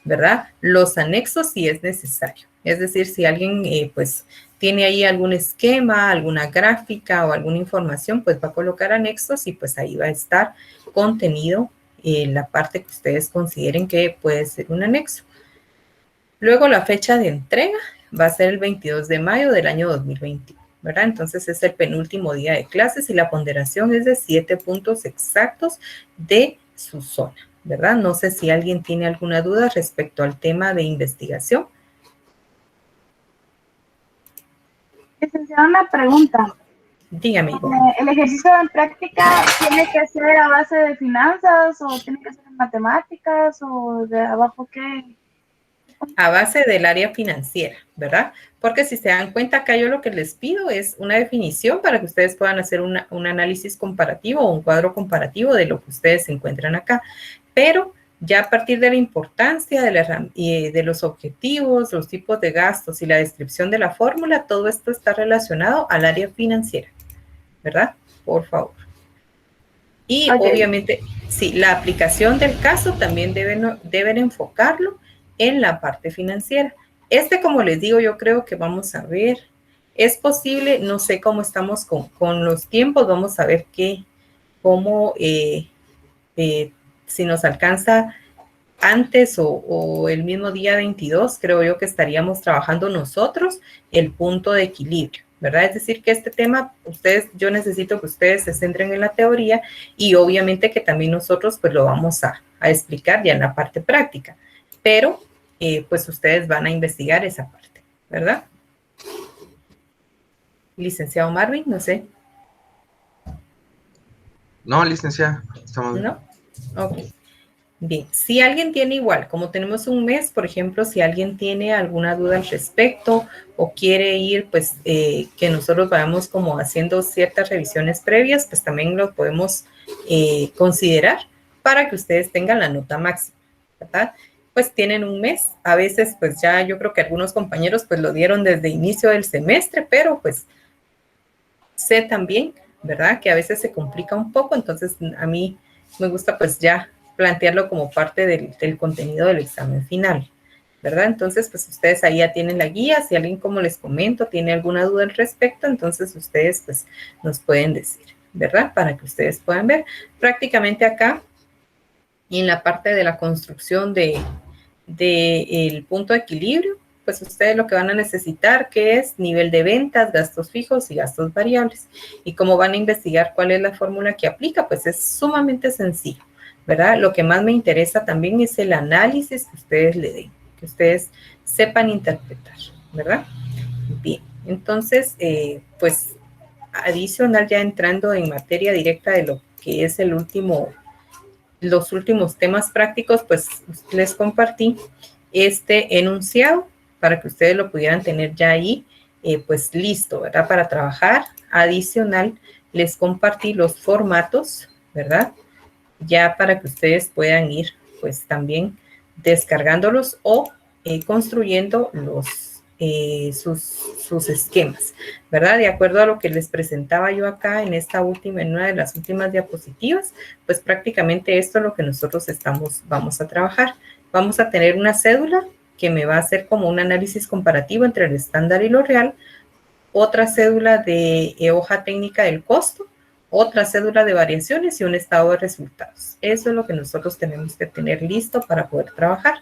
¿verdad? Los anexos si es necesario. Es decir, si alguien pues tiene ahí algún esquema, alguna gráfica o alguna información, pues va a colocar anexos, y pues ahí va a estar contenido la parte que ustedes consideren que puede ser un anexo. Luego la fecha de entrega va a ser el 22 de mayo del año 2021. ¿Verdad? Entonces es el penúltimo día de clases y la ponderación es de 7 puntos exactos de su zona, ¿verdad? No sé si alguien tiene alguna duda respecto al tema de investigación. Licenciada, una pregunta. Dígame. ¿El ejercicio en práctica tiene que ser a base de finanzas o tiene que ser en matemáticas o de abajo qué? A base del área financiera, ¿verdad? Porque si se dan cuenta, acá yo lo que les pido es una definición para que ustedes puedan hacer un análisis comparativo o un cuadro comparativo de lo que ustedes encuentran acá. Pero ya a partir de la importancia de los objetivos, los tipos de gastos y la descripción de la fórmula, todo esto está relacionado al área financiera, ¿verdad? Por favor. Y obviamente, sí, la aplicación del caso también deben enfocarlo en la parte financiera. Como les digo, yo creo que vamos a ver, es posible, no sé cómo estamos con los tiempos, vamos a ver si nos alcanza antes o el mismo día 22, creo yo que estaríamos trabajando nosotros el punto de equilibrio, ¿verdad? Es decir, que este tema, yo necesito que ustedes se centren en la teoría, y obviamente que también nosotros pues lo vamos a explicar ya en la parte práctica, pero pues ustedes van a investigar esa parte, ¿verdad? Licenciado Marvin, no sé. No, licenciada, estamos... ¿No? Ok. Bien, si alguien tiene igual, como tenemos un mes, por ejemplo, si alguien tiene alguna duda al respecto o quiere ir, pues, que nosotros vayamos como haciendo ciertas revisiones previas, pues también lo podemos considerar para que ustedes tengan la nota máxima, ¿verdad? Pues tienen un mes, a veces pues ya yo creo que algunos compañeros pues lo dieron desde inicio del semestre, pero pues sé también, ¿verdad? Que a veces se complica un poco, entonces a mí me gusta pues ya plantearlo como parte del contenido del examen final, ¿verdad? Entonces pues ustedes ahí ya tienen la guía, si alguien, como les comento, tiene alguna duda al respecto, entonces ustedes pues nos pueden decir, ¿verdad? Para que ustedes puedan ver prácticamente acá. Y en la parte de la construcción del punto de equilibrio, pues ustedes lo que van a necesitar, que es nivel de ventas, gastos fijos y gastos variables. Y como van a investigar cuál es la fórmula que aplica, pues es sumamente sencillo, ¿verdad? Lo que más me interesa también es el análisis que ustedes le den, que ustedes sepan interpretar, ¿verdad? Bien, entonces, pues adicional, ya entrando en materia directa de que es los últimos temas prácticos, pues les compartí este enunciado para que ustedes lo pudieran tener ya ahí, pues listo, ¿verdad? Para trabajar. Adicional, les compartí los formatos, ¿verdad? Ya para que ustedes puedan ir, pues también descargándolos o construyendo sus esquemas, ¿verdad? De acuerdo a lo que les presentaba yo acá en una de las últimas diapositivas, pues prácticamente esto es lo que nosotros vamos a trabajar. Vamos a tener una cédula que me va a hacer como un análisis comparativo entre el estándar y lo real, otra cédula de hoja técnica del costo, otra cédula de variaciones y un estado de resultados. Eso es lo que nosotros tenemos que tener listo para poder trabajar.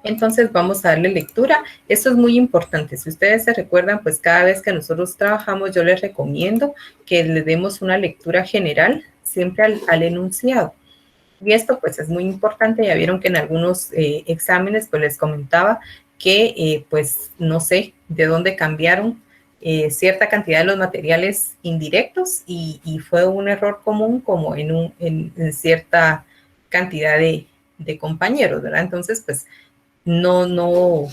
Entonces vamos a darle lectura. Esto es muy importante. Si ustedes se recuerdan, pues cada vez que nosotros trabajamos, yo les recomiendo que le demos una lectura general siempre al enunciado. Y esto pues es muy importante. Ya vieron que en algunos exámenes pues les comentaba que pues no sé de dónde cambiaron cierta cantidad de los materiales indirectos y fue un error común como en cierta cantidad de compañeros, ¿verdad? Entonces pues no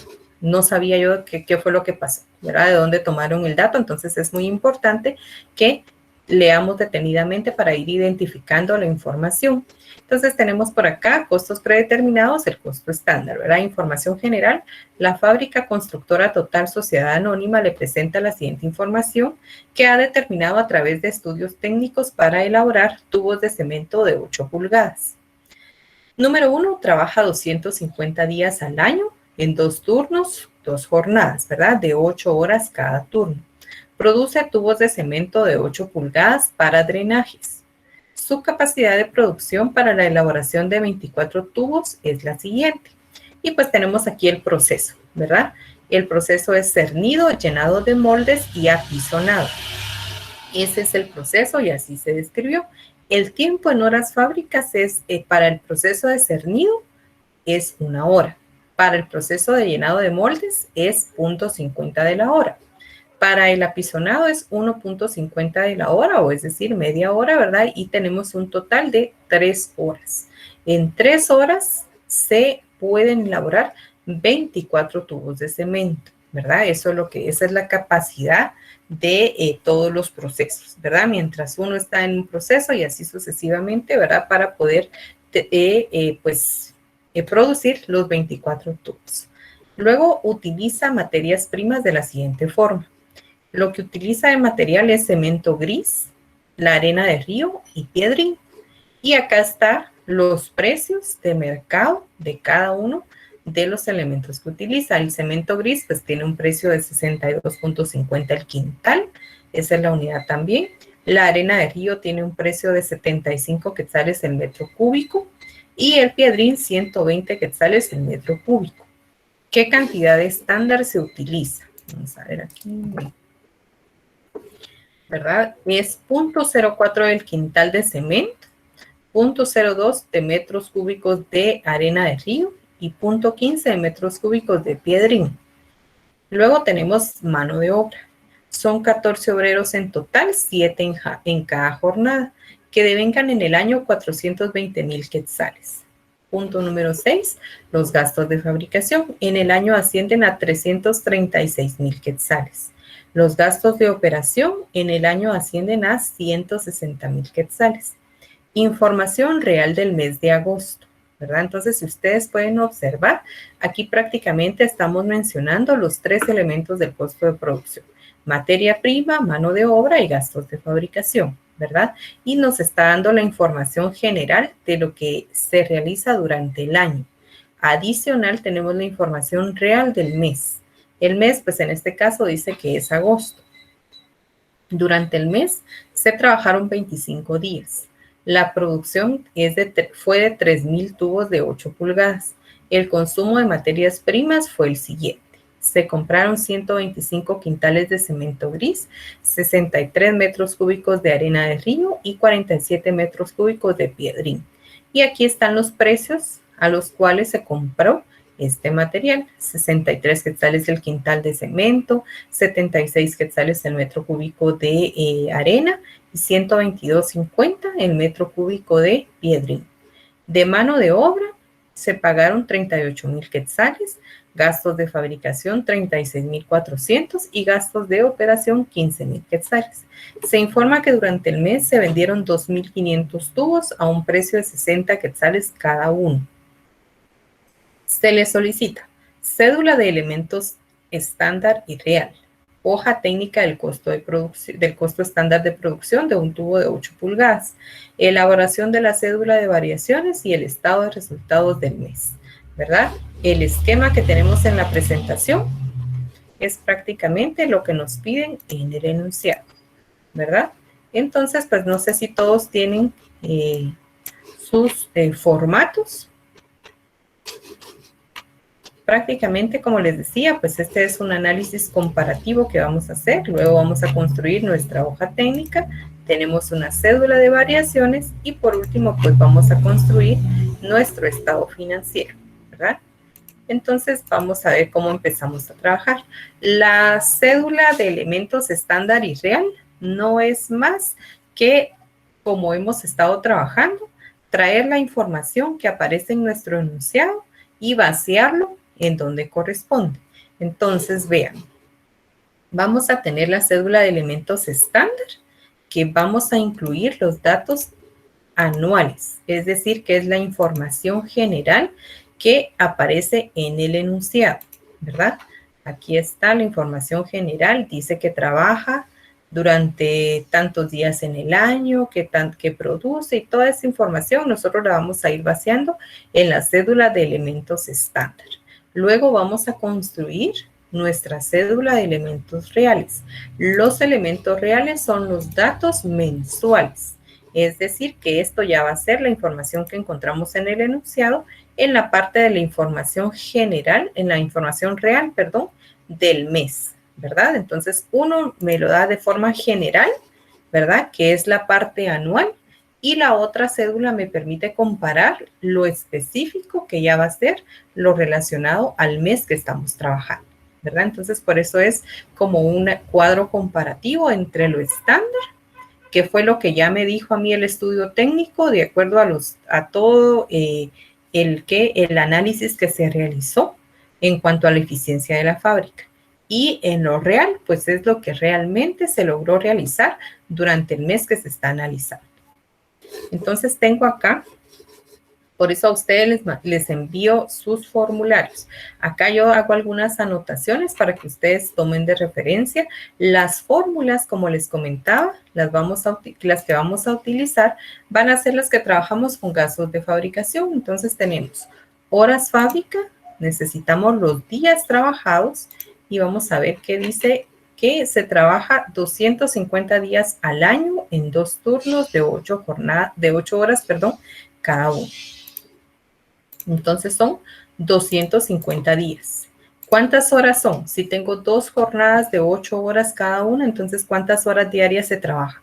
sabía yo qué fue lo que pasó, ¿verdad? De dónde tomaron el dato. Entonces es muy importante que leamos detenidamente para ir identificando la información. Entonces tenemos por acá costos predeterminados, el costo estándar, ¿verdad? Información general. La fábrica constructora Total Sociedad Anónima le presenta la siguiente información que ha determinado a través de estudios técnicos para elaborar tubos de cemento de 8 pulgadas. Número 1, trabaja 250 días al año en 2 turnos, 2 jornadas, ¿verdad? De 8 horas cada turno. Produce tubos de cemento de 8 pulgadas para drenajes. Su capacidad de producción para la elaboración de 24 tubos es la siguiente. Y pues tenemos aquí el proceso, ¿verdad? El proceso es cernido, llenado de moldes y apisonado. Ese es el proceso y así se describió. El tiempo en horas fábricas es, para el proceso de cernido, es 1 hora. Para el proceso de llenado de moldes es 0.50 de la hora. Para el apisonado es 1.50 de la hora, o es decir, media hora, ¿verdad? Y tenemos un total de 3 horas. En 3 horas se pueden elaborar 24 tubos de cemento, ¿verdad? Esa es la capacidad de todos los procesos, ¿verdad? Mientras uno está en un proceso y así sucesivamente, ¿verdad? Para poder, producir los 24 tubos. Luego utiliza materias primas de la siguiente forma. Lo que utiliza de material es cemento gris, la arena de río y piedrín. Y acá están los precios de mercado de cada uno de los elementos que utiliza. El cemento gris pues tiene un precio de 62.50 el quintal. Esa es la unidad también. La arena de río tiene un precio de 75 quetzales el metro cúbico. Y el piedrín 120 quetzales el metro cúbico. ¿Qué cantidad estándar se utiliza? Vamos a ver aquí. ¿Verdad? Es 0.04 del quintal de cemento, 0.02 de metros cúbicos de arena de río y 0.15 de metros cúbicos de piedrín. Luego tenemos mano de obra. Son 14 obreros en total, 7 en cada jornada, que devengan en el año 420,000 quetzales. Punto número 6, los gastos de fabricación. En el año ascienden a 336,000 quetzales. Los gastos de operación en el año ascienden a 160,000 quetzales. Información real del mes de agosto, ¿verdad? Entonces, si ustedes pueden observar, aquí prácticamente estamos mencionando los 3 elementos del costo de producción. Materia prima, mano de obra y gastos de fabricación, ¿verdad? Y nos está dando la información general de lo que se realiza durante el año. Adicional, tenemos la información real del mes. El mes, pues en este caso dice que es agosto. Durante el mes se trabajaron 25 días. La producción fue de 3,000 tubos de 8 pulgadas. El consumo de materias primas fue el siguiente. Se compraron 125 quintales de cemento gris, 63 metros cúbicos de arena de río y 47 metros cúbicos de piedrín. Y aquí están los precios a los cuales se compró este material. 63 quetzales el quintal de cemento, 76 quetzales el metro cúbico de arena y 122.50 el metro cúbico de piedrín. De mano de obra se pagaron 38.000 quetzales, gastos de fabricación 36.400 y gastos de operación 15.000 quetzales. Se informa que durante el mes se vendieron 2.500 tubos a un precio de 60 quetzales cada uno. Se le solicita cédula de elementos estándar y real, hoja técnica del costo estándar de producción de un tubo de 8 pulgadas, elaboración de la cédula de variaciones y el estado de resultados del mes, ¿verdad? El esquema que tenemos en la presentación es prácticamente lo que nos piden en el enunciado, ¿verdad? Entonces, pues no sé si todos tienen sus formatos. Prácticamente, como les decía, pues este es un análisis comparativo que vamos a hacer. Luego vamos a construir nuestra hoja técnica. Tenemos una cédula de variaciones y por último, pues vamos a construir nuestro estado financiero, ¿verdad? Entonces, vamos a ver cómo empezamos a trabajar. La cédula de elementos estándar y real no es más que, como hemos estado trabajando, traer la información que aparece en nuestro enunciado y vaciarlo en donde corresponde. Entonces, vean, vamos a tener la cédula de elementos estándar, que vamos a incluir los datos anuales, es decir, que es la información general que aparece en el enunciado, ¿verdad? Aquí está la información general, dice que trabaja durante tantos días en el año, que produce, y toda esa información nosotros la vamos a ir vaciando en la cédula de elementos estándar. Luego vamos a construir nuestra cédula de elementos reales. Los elementos reales son los datos mensuales. Es decir, que esto ya va a ser la información que encontramos en el enunciado en la parte de la información general, en la información real, perdón, del mes, ¿verdad? Entonces, uno me lo da de forma general, ¿verdad? Que es la parte anual. Y la otra cédula me permite comparar lo específico, que ya va a ser lo relacionado al mes que estamos trabajando, ¿verdad? Entonces, por eso es como un cuadro comparativo entre lo estándar, que fue lo que ya me dijo a mí el estudio técnico, de acuerdo a todo el análisis que se realizó en cuanto a la eficiencia de la fábrica. Y en lo real, pues es lo que realmente se logró realizar durante el mes que se está analizando. Entonces tengo acá, por eso a ustedes les envío sus formularios. Acá yo hago algunas anotaciones para que ustedes tomen de referencia. Las fórmulas, como les comentaba, las que vamos a utilizar van a ser las que trabajamos con gastos de fabricación. Entonces tenemos horas fábrica, necesitamos los días trabajados y vamos a ver qué dice que se trabaja 250 días al año en 2 turnos de 8 horas, cada uno. Entonces son 250 días. ¿Cuántas horas son? Si tengo 2 jornadas de 8 horas cada una, entonces ¿cuántas horas diarias se trabaja?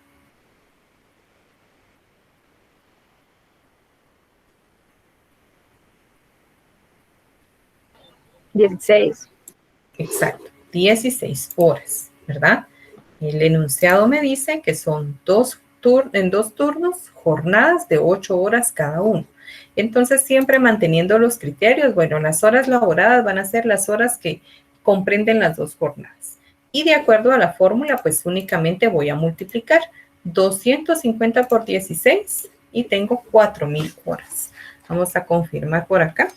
16. Exacto, 16 horas, ¿verdad? El enunciado me dice que son en 2 turnos, jornadas de 8 horas cada uno. Entonces, siempre manteniendo los criterios, bueno, las horas laboradas van a ser las horas que comprenden las 2 jornadas. Y de acuerdo a la fórmula, pues únicamente voy a multiplicar 250 por 16 y tengo 4.000 horas. Vamos a confirmar por acá.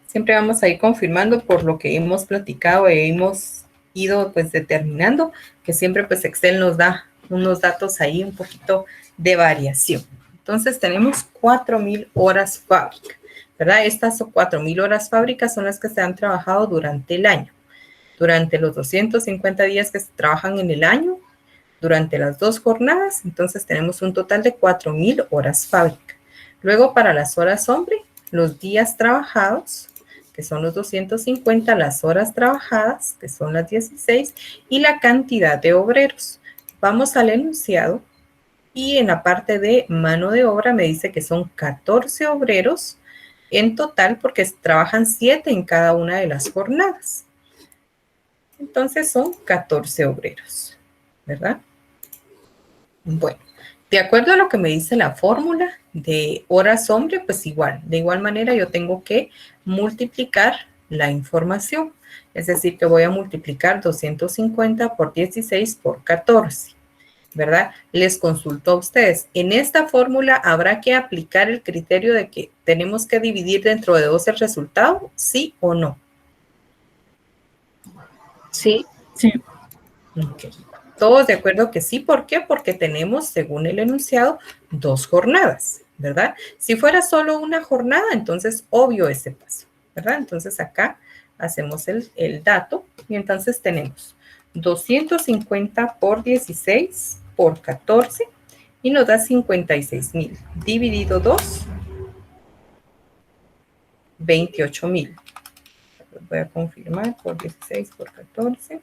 Siempre vamos a ir confirmando por lo que hemos platicado e hemos ido pues determinando que siempre pues Excel nos da unos datos ahí un poquito de variación. Entonces tenemos 4.000 horas fábrica, ¿verdad? Estas 4.000 horas fábrica son las que se han trabajado durante el año. Durante los 250 días que se trabajan en el año, durante las 2 jornadas, entonces tenemos un total de 4.000 horas fábrica. Luego para las horas hombre, los días trabajados, que son los 250, las horas trabajadas, que son las 16, y la cantidad de obreros. Vamos al enunciado y en la parte de mano de obra me dice que son 14 obreros en total, porque trabajan 7 en cada una de las jornadas. Entonces son 14 obreros, ¿verdad? Bueno, de acuerdo a lo que me dice la fórmula de horas hombre, pues igual, de igual manera yo tengo que multiplicar la información. Es decir, que voy a multiplicar 250 por 16 por 14, ¿verdad? Les consulto a ustedes. En esta fórmula habrá que aplicar el criterio de que tenemos que dividir dentro de 2 el resultado, ¿sí o no? Sí. Sí. Ok. Todos de acuerdo que sí. ¿Por qué? Porque tenemos, según el enunciado, 2 jornadas, ¿verdad? Si fuera solo una jornada, entonces obvio ese paso, ¿verdad? Entonces acá hacemos el dato y entonces tenemos 250 por 16 por 14 y nos da 56,000. Dividido 2, 28,000. Voy a confirmar por 16 por 14.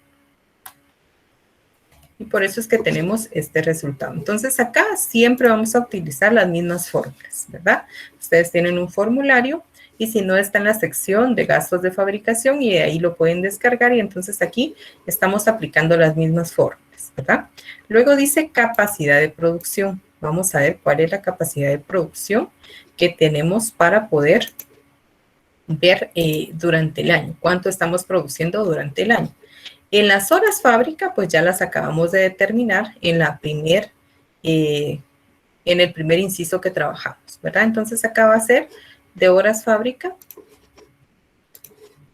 Y por eso es que tenemos este resultado. Entonces acá siempre vamos a utilizar las mismas fórmulas, ¿verdad? Ustedes tienen un formulario y si no está en la sección de gastos de fabricación y de ahí lo pueden descargar y entonces aquí estamos aplicando las mismas fórmulas, ¿verdad? Luego dice capacidad de producción. Vamos a ver cuál es la capacidad de producción que tenemos para poder ver durante el año, cuánto estamos produciendo durante el año. En las horas fábrica, pues ya las acabamos de determinar en el primer inciso que trabajamos, ¿verdad? Entonces acá va a ser de horas fábrica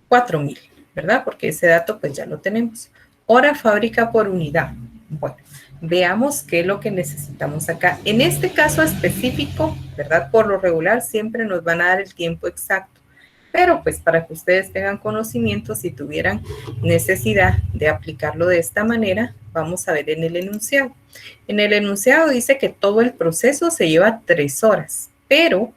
4,000, ¿verdad? Porque ese dato pues ya lo tenemos. Hora fábrica por unidad. Bueno, veamos qué es lo que necesitamos acá. En este caso específico, ¿verdad? Por lo regular siempre nos van a dar el tiempo exacto. Pero pues para que ustedes tengan conocimiento, si tuvieran necesidad de aplicarlo de esta manera, vamos a ver en el enunciado. En el enunciado dice que todo el proceso se lleva 3 horas, pero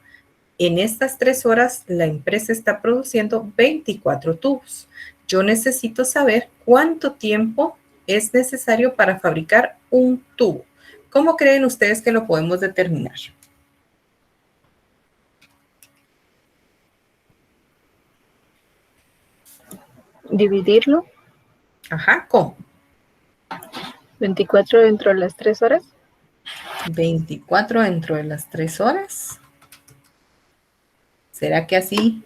en estas 3 horas la empresa está produciendo 24 tubos. Yo necesito saber cuánto tiempo es necesario para fabricar un tubo. ¿Cómo creen ustedes que lo podemos determinar? Dividirlo. Ajá, ¿cómo? 24 dentro de las 3 horas. 24 dentro de las 3 horas. ¿Será que así?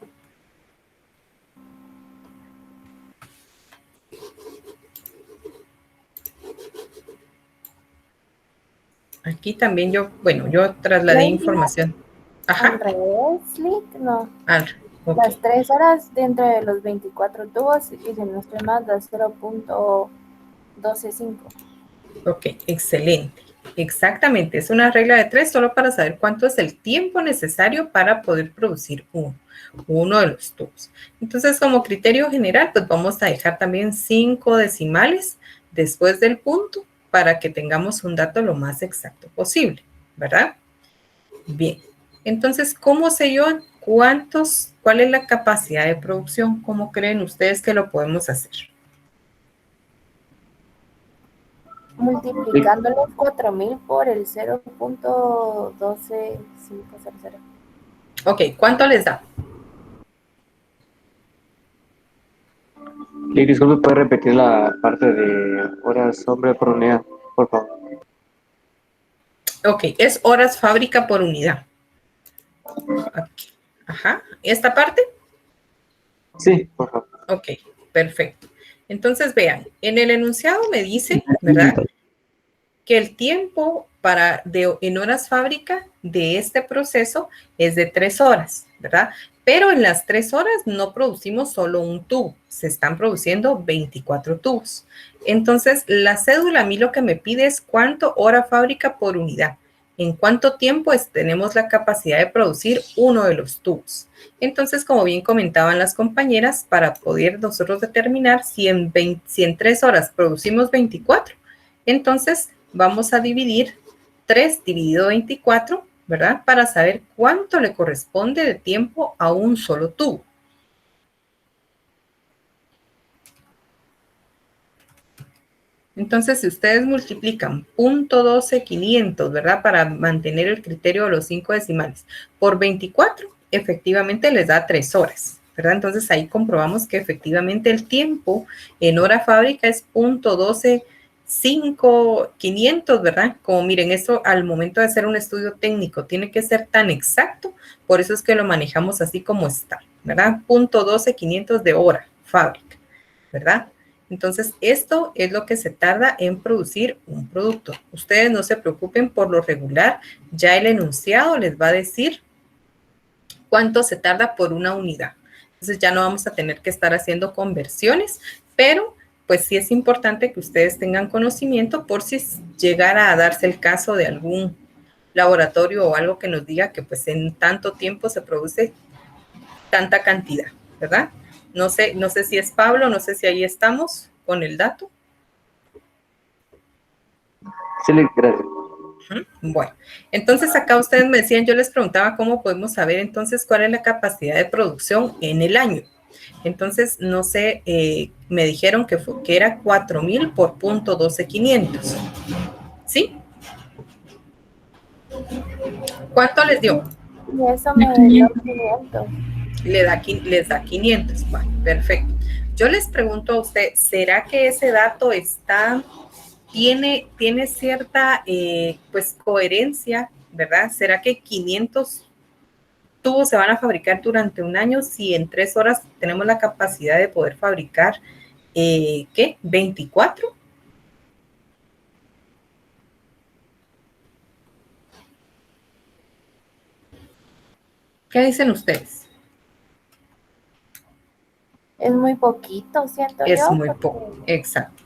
Aquí también yo trasladé información. Ajá. Al revés, Lick, no. Okay. Las 3 horas dentro de los 24 tubos y si no estoy mal, da 0.125. Ok, excelente. Exactamente, es una regla de 3 solo para saber cuánto es el tiempo necesario para poder producir uno de los tubos. Entonces, como criterio general, pues vamos a dejar también 5 decimales después del punto para que tengamos un dato lo más exacto posible, ¿verdad? Bien, entonces, ¿cómo sé yo cuál es la capacidad de producción? ¿Cómo creen ustedes que lo podemos hacer? Multiplicando los 4,000 por el 0.12500. Ok, ¿cuánto les da? Y disculpe, ¿puede repetir la parte de horas hombre por unidad, por favor? Ok, es horas fábrica por unidad. Aquí. Ajá, ¿esta parte? Sí, por favor. Ok, perfecto. Entonces, vean, en el enunciado me dice, ¿verdad?, que el tiempo en horas fábrica de este proceso es de 3 horas, ¿verdad? Pero en las 3 horas no producimos solo un tubo, se están produciendo 24 tubos. Entonces, la cédula a mí lo que me pide es cuánto hora fábrica por unidad. ¿En cuánto tiempo tenemos la capacidad de producir uno de los tubos? Entonces, como bien comentaban las compañeras, para poder nosotros determinar si en 3 horas producimos 24, entonces vamos a dividir 3 dividido 24, ¿verdad? Para saber cuánto le corresponde de tiempo a un solo tubo. Entonces, si ustedes multiplican .12500, ¿verdad? Para mantener el criterio de los 5 decimales por 24, efectivamente les da 3 horas, ¿verdad? Entonces ahí comprobamos que efectivamente el tiempo en hora fábrica es 0.125500, ¿verdad? Como miren, esto al momento de hacer un estudio técnico tiene que ser tan exacto, por eso es que lo manejamos así como está, ¿verdad? 0.12500 de hora fábrica, ¿verdad? Entonces, esto es lo que se tarda en producir un producto. Ustedes no se preocupen, por lo regular, ya el enunciado les va a decir cuánto se tarda por una unidad. Entonces, ya no vamos a tener que estar haciendo conversiones, pero pues sí es importante que ustedes tengan conocimiento por si llegara a darse el caso de algún laboratorio o algo que nos diga que pues en tanto tiempo se produce tanta cantidad, ¿verdad? No sé si es Pablo, no sé si ahí estamos con el dato. Sí, gracias. Bueno, entonces acá ustedes me decían, yo les preguntaba cómo podemos saber entonces cuál es la capacidad de producción en el año. Entonces, no sé, me dijeron que era 4,000 por 0.12500. ¿Sí? ¿Cuánto les dio? Y eso me dio 500. Les da 500. Vale, perfecto. Yo les pregunto a usted, ¿será que ese dato tiene cierta pues coherencia, ¿verdad? ¿Será que 500 tubos se van a fabricar durante un año si en 3 horas tenemos la capacidad de poder fabricar, ¿qué? 24? ¿Qué dicen ustedes? Es muy poquito, siento yo. Es muy poco, exacto.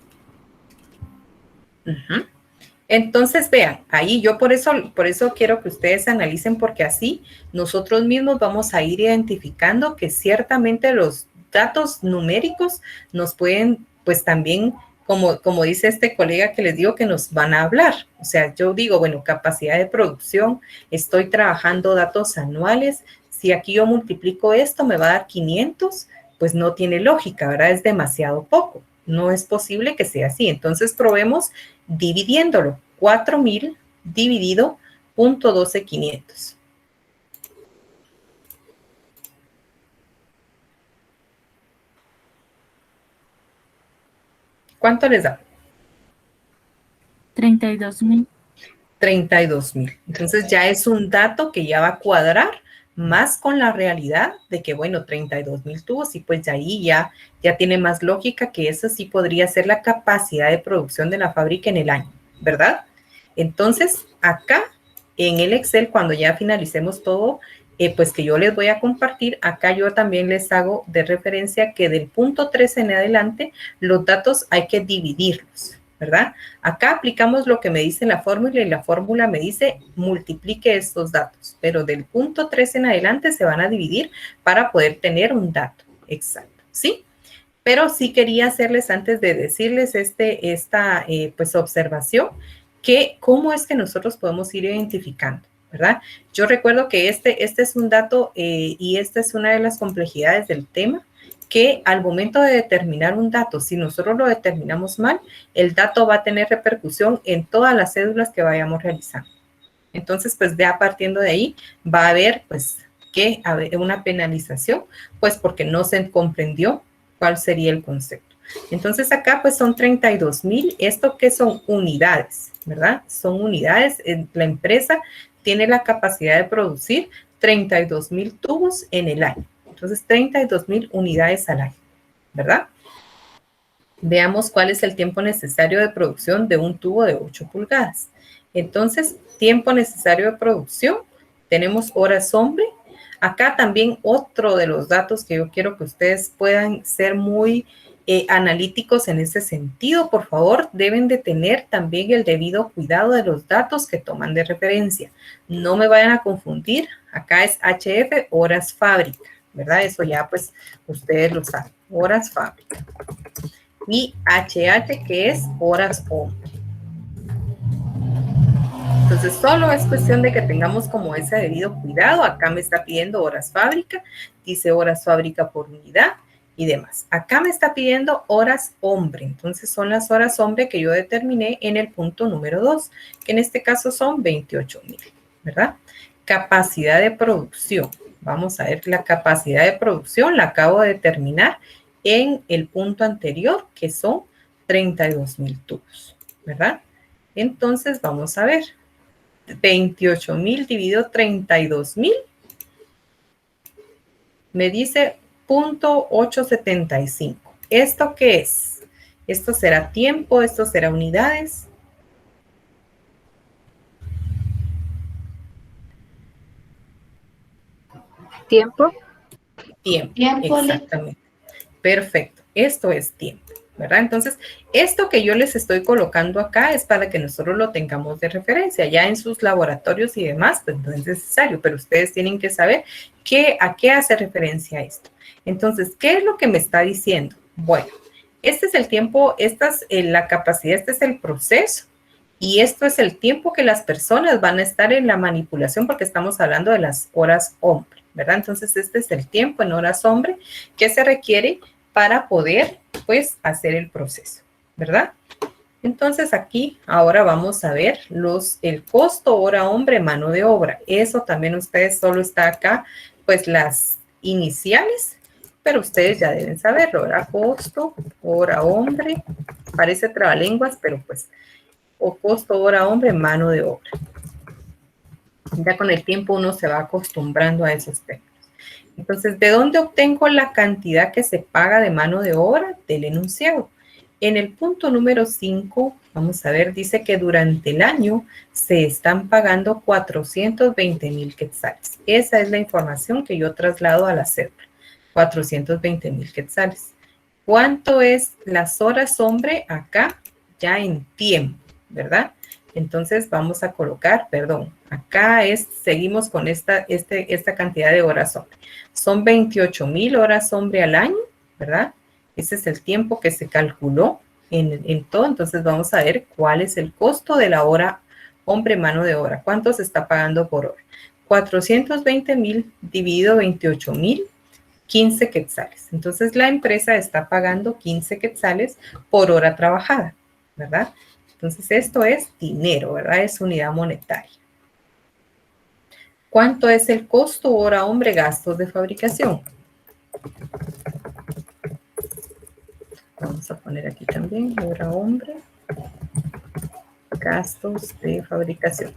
Entonces, vean, ahí yo por eso quiero que ustedes analicen, porque así nosotros mismos vamos a ir identificando que ciertamente los datos numéricos nos pueden, pues también, como dice este colega que les digo, que nos van a hablar. O sea, yo digo, bueno, capacidad de producción, estoy trabajando datos anuales, si aquí yo multiplico esto, me va a dar 500, pues no tiene lógica, ¿verdad? Es demasiado poco. No es posible que sea así. Entonces, probemos dividiéndolo. 4,000 dividido 0.12500. ¿Cuánto les da? 32,000. 32,000. Entonces ya es un dato que ya va a cuadrar más con la realidad de que, bueno, 32,000 tubos, y pues de ahí ya tiene más lógica que esa sí podría ser la capacidad de producción de la fábrica en el año, ¿verdad? Entonces, acá en el Excel, cuando ya finalicemos todo, pues que yo les voy a compartir, acá yo también les hago de referencia que del punto 13 en adelante, los datos hay que dividirlos, ¿verdad? Acá aplicamos lo que me dice la fórmula, y la fórmula me dice multiplique estos datos, pero del punto 3 en adelante se van a dividir para poder tener un dato exacto, ¿sí? Pero sí quería hacerles, antes de decirles esta pues observación, que cómo es que nosotros podemos ir identificando, ¿verdad? Yo recuerdo que este es un dato y esta es una de las complejidades del tema, que al momento de determinar un dato, si nosotros lo determinamos mal, el dato va a tener repercusión en todas las cédulas que vayamos realizando. Entonces, pues ya partiendo de ahí, va a haber, pues, una penalización, pues porque no se comprendió cuál sería el concepto. Entonces, acá, pues, son 32,000. ¿Esto qué son? Unidades, ¿verdad? Son unidades. La empresa tiene la capacidad de producir 32,000 tubos en el año. Entonces, 32,000 unidades al año, ¿verdad? Veamos cuál es el tiempo necesario de producción de un tubo de 8 pulgadas. Entonces, tiempo necesario de producción, tenemos horas hombre. Acá también otro de los datos que yo quiero que ustedes puedan ser muy analíticos en ese sentido. Por favor, deben de tener también el debido cuidado de los datos que toman de referencia. No me vayan a confundir. Acá es HF, horas fábrica, ¿verdad? Eso ya pues ustedes lo saben, horas fábrica. Y HH, que es horas hombre. Entonces, solo es cuestión de que tengamos como ese debido cuidado. Acá me está pidiendo horas fábrica, dice horas fábrica por unidad y demás. Acá me está pidiendo horas hombre. Entonces, son las horas hombre que yo determiné en el punto número 2, que en este caso son 28,000, ¿verdad? Capacidad de producción. vamos a ver la capacidad de producción, la acabo de determinar en el punto anterior, que son 32,000 tubos, ¿verdad? Entonces, vamos a ver, 28,000 dividido 32,000, me dice 0.875. ¿Esto qué es? ¿Esto será tiempo? ¿Esto será unidades? Tiempo. Tiempo, exactamente. Perfecto, esto es tiempo, ¿verdad? Entonces, esto que yo les estoy colocando acá es para que nosotros lo tengamos de referencia. Ya en sus laboratorios y demás, pues no es necesario, pero ustedes tienen que saber a qué hace referencia esto. Entonces, ¿qué es lo que me está diciendo? Bueno, este es el tiempo, esta es la capacidad, este es el proceso. Y esto es el tiempo que las personas van a estar en la manipulación, porque estamos hablando de las horas hombre, ¿verdad? Entonces, este es el tiempo en horas hombre que se requiere para poder, pues, hacer el proceso, ¿verdad? Entonces, aquí ahora vamos a ver el costo hora hombre, mano de obra. Eso también ustedes solo está acá, pues, las iniciales, pero ustedes ya deben saberlo, ¿verdad? Costo hora hombre, parece trabalenguas, pero pues, o costo hora hombre, mano de obra. Ya con el tiempo uno se va acostumbrando a esos términos. Entonces, ¿de dónde obtengo la cantidad que se paga de mano de obra? Del enunciado. En el punto número 5, vamos a ver, dice que durante el año se están pagando 420,000 quetzales. Esa es la información que yo traslado a la cédula. 420,000 quetzales. ¿Cuánto es las horas hombre acá? Ya en tiempo, ¿verdad? Entonces vamos a colocar, perdón, acá seguimos con esta cantidad de horas hombre. Son 28,000 horas hombre al año, ¿verdad? Ese es el tiempo que se calculó en todo. Entonces vamos a ver cuál es el costo de la hora hombre mano de obra. ¿Cuánto se está pagando por hora? 420,000 dividido 28,000, 15 quetzales. Entonces la empresa está pagando 15 quetzales por hora trabajada, ¿verdad? Entonces, esto es dinero, ¿verdad? Es unidad monetaria. ¿Cuánto es el costo hora hombre gastos de fabricación? Vamos a poner aquí también hora hombre gastos de fabricación.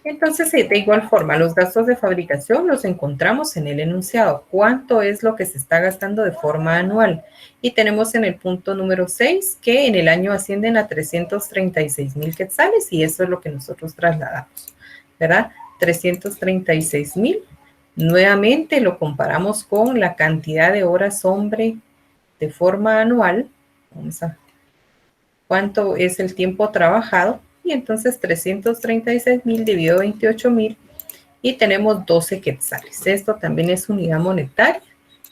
Entonces, de igual forma, los gastos de fabricación los encontramos en el enunciado. ¿Cuánto es lo que se está gastando de forma anual? Y tenemos en el punto número 6 que en el año ascienden a 336,000 quetzales y eso es lo que nosotros trasladamos, ¿verdad? 336,000. Nuevamente lo comparamos con la cantidad de horas hombre de forma anual. Vamos a ¿cuánto es el tiempo trabajado? Y entonces 336,000 dividido 28,000 y tenemos 12 quetzales. Esto también es unidad monetaria,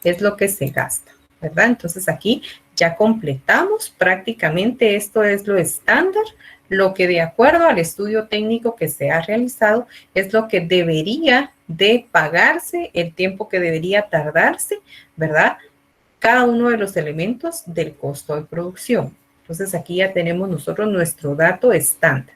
es lo que se gasta, ¿verdad? Entonces aquí ya completamos prácticamente, esto es lo estándar, lo que de acuerdo al estudio técnico que se ha realizado es lo que debería de pagarse, el tiempo que debería tardarse, ¿verdad? Cada uno de los elementos del costo de producción. Entonces, aquí ya tenemos nosotros nuestro dato estándar,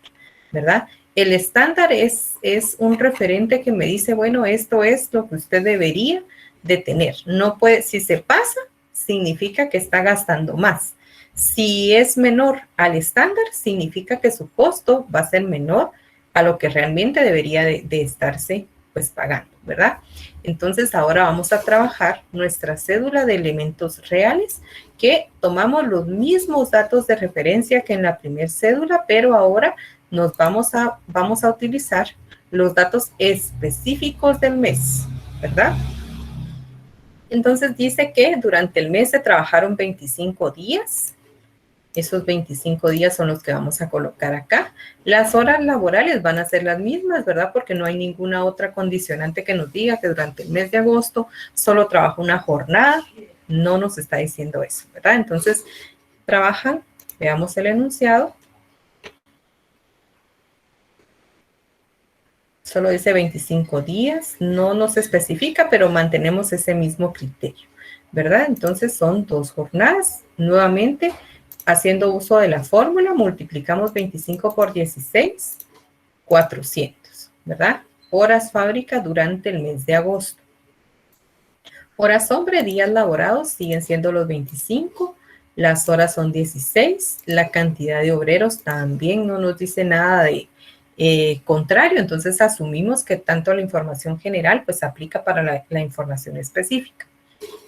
¿verdad? El estándar es un referente que me dice, bueno, esto es lo que usted debería de tener. No puede, si se pasa, significa que está gastando más. Si es menor al estándar, significa que su costo va a ser menor a lo que realmente debería de estarse pues pagando, ¿verdad? Entonces ahora vamos a trabajar nuestra cédula de elementos reales que tomamos los mismos datos de referencia que en la primera cédula, pero ahora nos vamos a utilizar los datos específicos del mes, ¿verdad? Entonces dice que durante el mes se trabajaron 25 días. Esos 25 días son los que vamos a colocar acá. Las horas laborales van a ser las mismas, ¿verdad? Porque no hay ninguna otra condicionante que nos diga que durante el mes de agosto solo trabaja una jornada. No nos está diciendo eso, ¿verdad? Entonces, trabajan, veamos el enunciado. Solo dice 25 días, no nos especifica, pero mantenemos ese mismo criterio, ¿verdad? Entonces, son 2 jornadas. Nuevamente, haciendo uso de la fórmula, multiplicamos 25 por 16, 400, ¿verdad? Horas fábrica durante el mes de agosto. Horas hombre, días laborados siguen siendo los 25, las horas son 16, la cantidad de obreros también no nos dice nada de contrario, entonces asumimos que tanto la información general pues aplica para la información específica.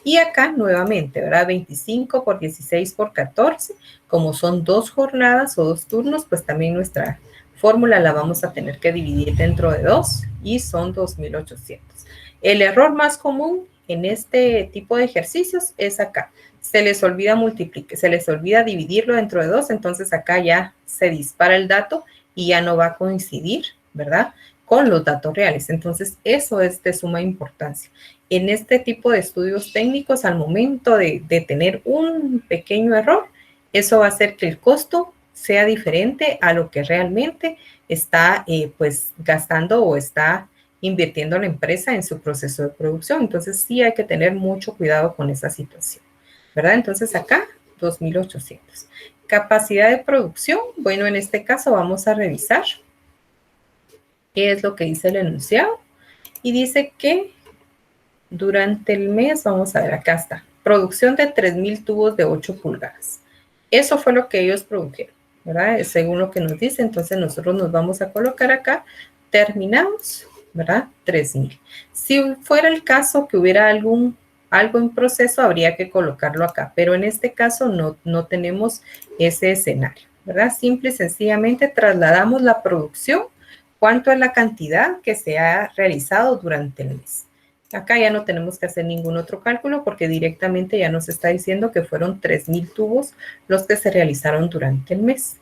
Y acá nuevamente, ¿verdad? 25 por 16 por 14, como son 2 jornadas o 2 turnos, pues también nuestra fórmula la vamos a tener que dividir dentro de 2 y son 2.800. El error más común en este tipo de ejercicios es acá. Se les olvida se les olvida dividirlo dentro de 2, entonces acá ya se dispara el dato y ya no va a coincidir, ¿verdad?, con los datos reales. Entonces, eso es de suma importancia. En este tipo de estudios técnicos, al momento de tener un pequeño error, eso va a hacer que el costo sea diferente a lo que realmente está pues gastando o está invirtiendo la empresa en su proceso de producción. Entonces, sí hay que tener mucho cuidado con esa situación, ¿verdad? Entonces, acá, 2.800. Capacidad de producción. Bueno, en este caso vamos a revisar qué es lo que dice el enunciado. Y dice que durante el mes, vamos a ver, acá está, producción de 3.000 tubos de 8 pulgadas. Eso fue lo que ellos produjeron, ¿verdad? Según lo que nos dice, entonces nosotros nos vamos a colocar acá, terminados, ¿verdad? 3.000. Si fuera el caso que hubiera algo en proceso, habría que colocarlo acá, pero en este caso no tenemos ese escenario, ¿verdad? Simple y sencillamente trasladamos la producción, cuánto es la cantidad que se ha realizado durante el mes. Acá ya no tenemos que hacer ningún otro cálculo porque directamente ya nos está diciendo que fueron 3.000 tubos los que se realizaron durante el mes.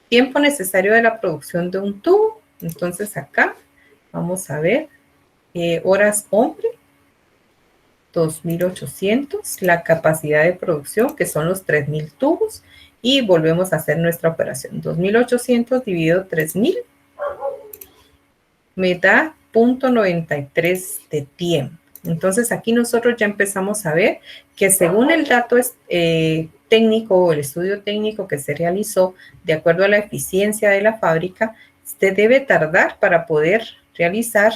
Tiempo necesario de la producción de un tubo. Entonces acá vamos a ver horas hombre, 2.800, la capacidad de producción que son los 3.000 tubos y volvemos a hacer nuestra operación. 2.800 dividido 3.000 me da 0.93 de tiempo. Entonces aquí nosotros ya empezamos a ver que según el dato técnico o el estudio técnico que se realizó, de acuerdo a la eficiencia de la fábrica, se debe tardar para poder realizar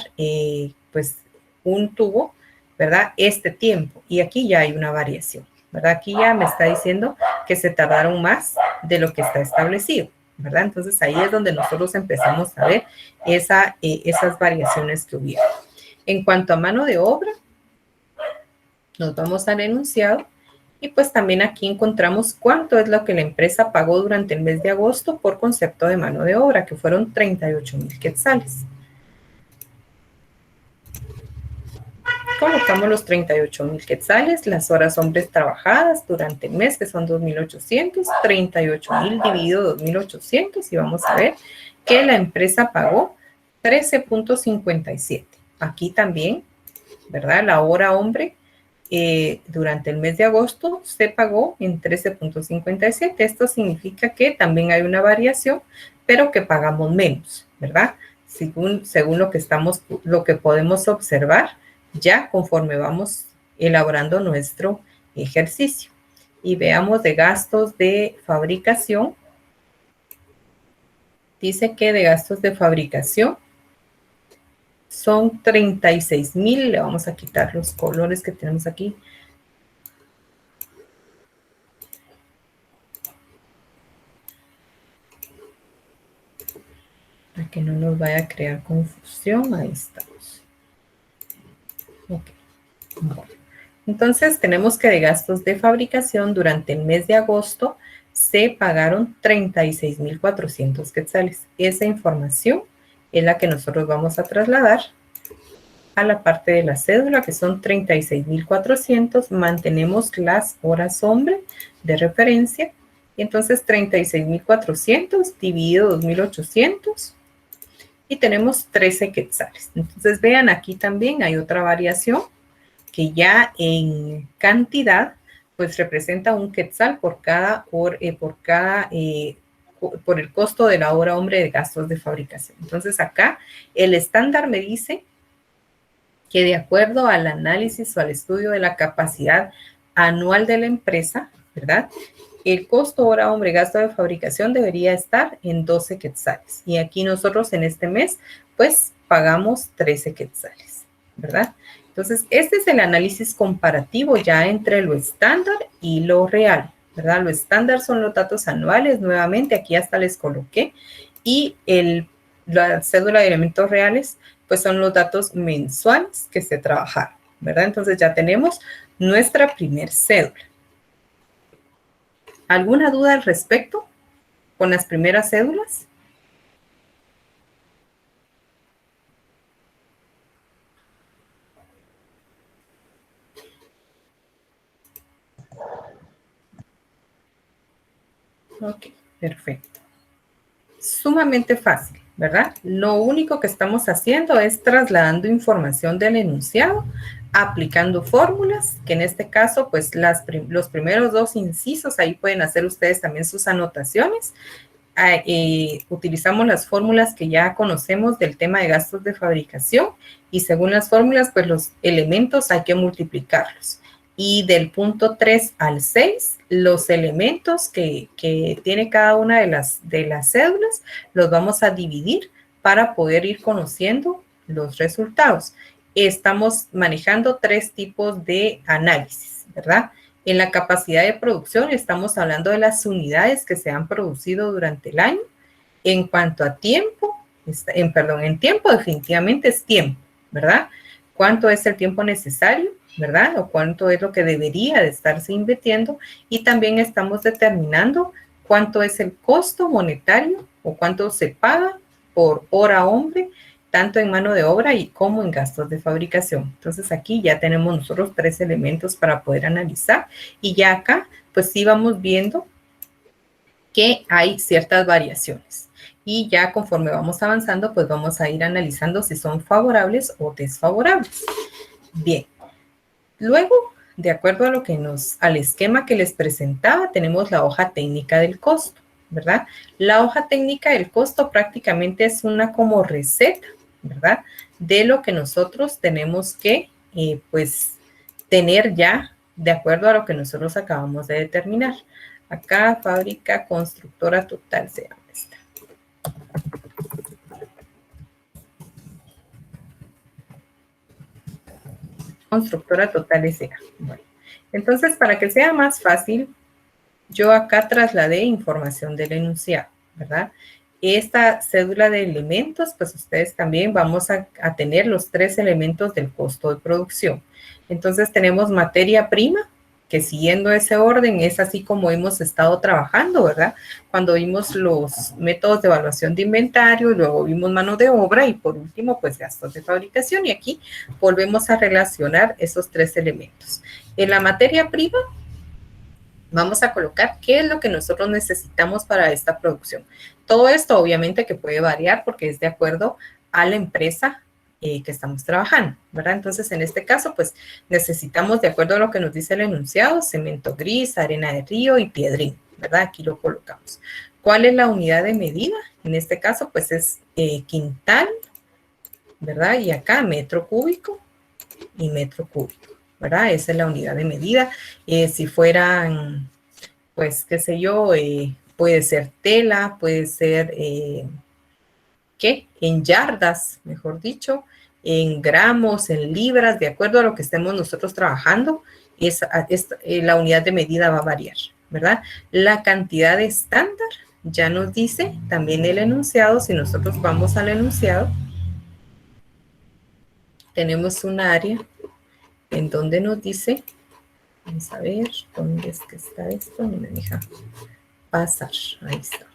pues un tubo, ¿verdad? Este tiempo. Y aquí ya hay una variación, ¿verdad? Aquí ya me está diciendo que se tardaron más de lo que está establecido, ¿verdad? Entonces ahí es donde nosotros empezamos a ver esas variaciones que hubieron. En cuanto a mano de obra, nos vamos al enunciado y pues también aquí encontramos cuánto es lo que la empresa pagó durante el mes de agosto por concepto de mano de obra, que fueron 38.000 quetzales. Colocamos los 38.000 quetzales, las horas hombres trabajadas durante el mes, que son 2.800, 38.000 dividido 2.800 y vamos a ver que la empresa pagó 13.57. Aquí también, ¿verdad? La hora hombre durante el mes de agosto se pagó en 13.57. Esto significa que también hay una variación, pero que pagamos menos, ¿verdad? Según lo que podemos observar ya conforme vamos elaborando nuestro ejercicio. Y veamos de gastos de fabricación. Dice que de gastos de fabricación son 36.000. Le vamos a quitar los colores que tenemos aquí. Para que no nos vaya a crear confusión. Ahí estamos. Ok. Bueno. Entonces tenemos que de gastos de fabricación durante el mes de agosto se pagaron 36.400 quetzales. Esa información es la que nosotros vamos a trasladar a la parte de la cédula, que son 36.400. Mantenemos las horas hombre de referencia. Y entonces 36.400 dividido 2.800 y tenemos 13 quetzales. Entonces vean, aquí también hay otra variación que ya en cantidad pues representa un quetzal por el costo de la hora hombre de gastos de fabricación. Entonces acá el estándar me dice que de acuerdo al análisis o al estudio de la capacidad anual de la empresa, ¿verdad? El costo hora hombre gasto de fabricación debería estar en 12 quetzales. Y aquí nosotros en este mes, pues pagamos 13 quetzales, ¿verdad? Entonces, este es el análisis comparativo ya entre lo estándar y lo real, ¿verdad? Lo estándar son los datos anuales, nuevamente, aquí hasta les coloqué, y la cédula de elementos reales, pues son los datos mensuales que se trabajaron, ¿verdad? Entonces, ya tenemos nuestra primer cédula. ¿Alguna duda al respecto con las primeras cédulas? Ok, perfecto. Sumamente fácil, ¿verdad? Lo único que estamos haciendo es trasladando información del enunciado, aplicando fórmulas, que en este caso, pues los primeros dos incisos, ahí pueden hacer ustedes también sus anotaciones. Utilizamos las fórmulas que ya conocemos del tema de gastos de fabricación y según las fórmulas, pues los elementos hay que multiplicarlos. Y del punto 3 al 6, los elementos que tiene cada una de las cédulas los vamos a dividir para poder ir conociendo los resultados. Estamos manejando 3 tipos de análisis, ¿verdad? En la capacidad de producción estamos hablando de las unidades que se han producido durante el año. En cuanto a tiempo, en tiempo definitivamente es tiempo, ¿verdad? ¿Cuánto es el tiempo necesario? ¿Verdad? O cuánto es lo que debería de estarse invirtiendo. Y también estamos determinando cuánto es el costo monetario o cuánto se paga por hora hombre, tanto en mano de obra y como en gastos de fabricación. Entonces aquí ya tenemos nosotros 3 elementos para poder analizar y ya acá pues sí vamos viendo que hay ciertas variaciones. Y ya conforme vamos avanzando pues vamos a ir analizando si son favorables o desfavorables. Bien. Luego, de acuerdo a al esquema que les presentaba, tenemos la hoja técnica del costo, ¿verdad? La hoja técnica del costo prácticamente es una como receta, ¿verdad? De lo que nosotros tenemos que, pues, tener ya de acuerdo a lo que nosotros acabamos de determinar. Acá, fábrica constructora total se llama esta. Constructora total S.A. Bueno, entonces, para que sea más fácil, yo acá trasladé información del enunciado, ¿verdad? Esta cédula de elementos, pues ustedes también vamos a tener los 3 elementos del costo de producción. Entonces, tenemos materia prima, que siguiendo ese orden es así como hemos estado trabajando, ¿verdad? Cuando vimos los métodos de evaluación de inventario, luego vimos mano de obra y por último, pues gastos de fabricación. Y aquí volvemos a relacionar esos 3 elementos. En la materia prima, vamos a colocar qué es lo que nosotros necesitamos para esta producción. Todo esto obviamente que puede variar porque es de acuerdo a la empresa que estamos trabajando, ¿verdad? Entonces, en este caso, pues, necesitamos, de acuerdo a lo que nos dice el enunciado, cemento gris, arena de río y piedrín, ¿verdad? Aquí lo colocamos. ¿Cuál es la unidad de medida? En este caso, pues, es quintal, ¿verdad? Y acá, metro cúbico y metro cúbico, ¿verdad? Esa es la unidad de medida. Si fueran, pues, qué sé yo, puede ser tela, puede ser, ¿qué? En yardas, mejor dicho, en gramos, en libras, de acuerdo a lo que estemos nosotros trabajando, la unidad de medida va a variar, ¿verdad? La cantidad estándar ya nos dice también el enunciado. Si nosotros vamos al enunciado, tenemos un área en donde nos dice, vamos a ver, ¿dónde es que está esto? No me deja pasar, ahí está.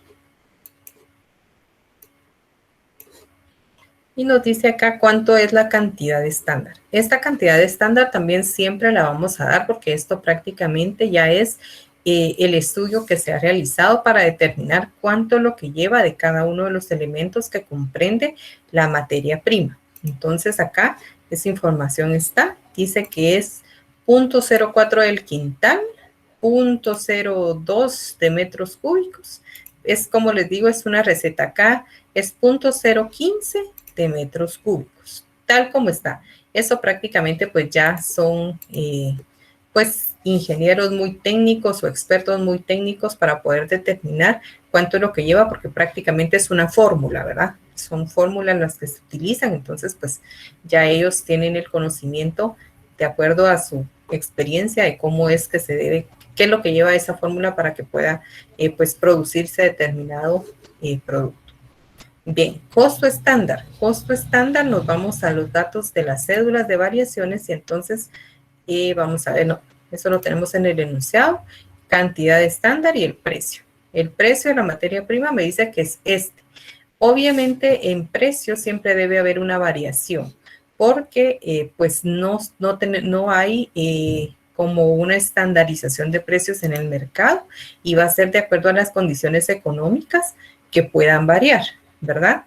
Y nos dice acá cuánto es la cantidad estándar. Esta cantidad estándar también siempre la vamos a dar porque esto prácticamente ya es el estudio que se ha realizado para determinar cuánto es lo que lleva de cada uno de los elementos que comprende la materia prima. Entonces acá esa información está, dice que es 0.04 del quintal, 0.02 de metros cúbicos. Es como les digo, es una receta acá, es 0.015 de metros cúbicos, tal como está. Eso prácticamente pues ya son pues ingenieros muy técnicos o expertos muy técnicos para poder determinar cuánto es lo que lleva, porque prácticamente es una fórmula, ¿verdad? Son fórmulas las que se utilizan, entonces pues ya ellos tienen el conocimiento de acuerdo a su experiencia de cómo es que se debe, qué es lo que lleva esa fórmula para que pueda pues producirse determinado producto. Bien, costo estándar. Costo estándar, nos vamos a los datos de las cédulas de variaciones y entonces vamos a ver, no, eso lo tenemos en el enunciado, cantidad estándar y el precio. El precio de la materia prima me dice que es este. Obviamente en precio siempre debe haber una variación porque pues no hay como una estandarización de precios en el mercado y va a ser de acuerdo a las condiciones económicas que puedan variar, ¿verdad?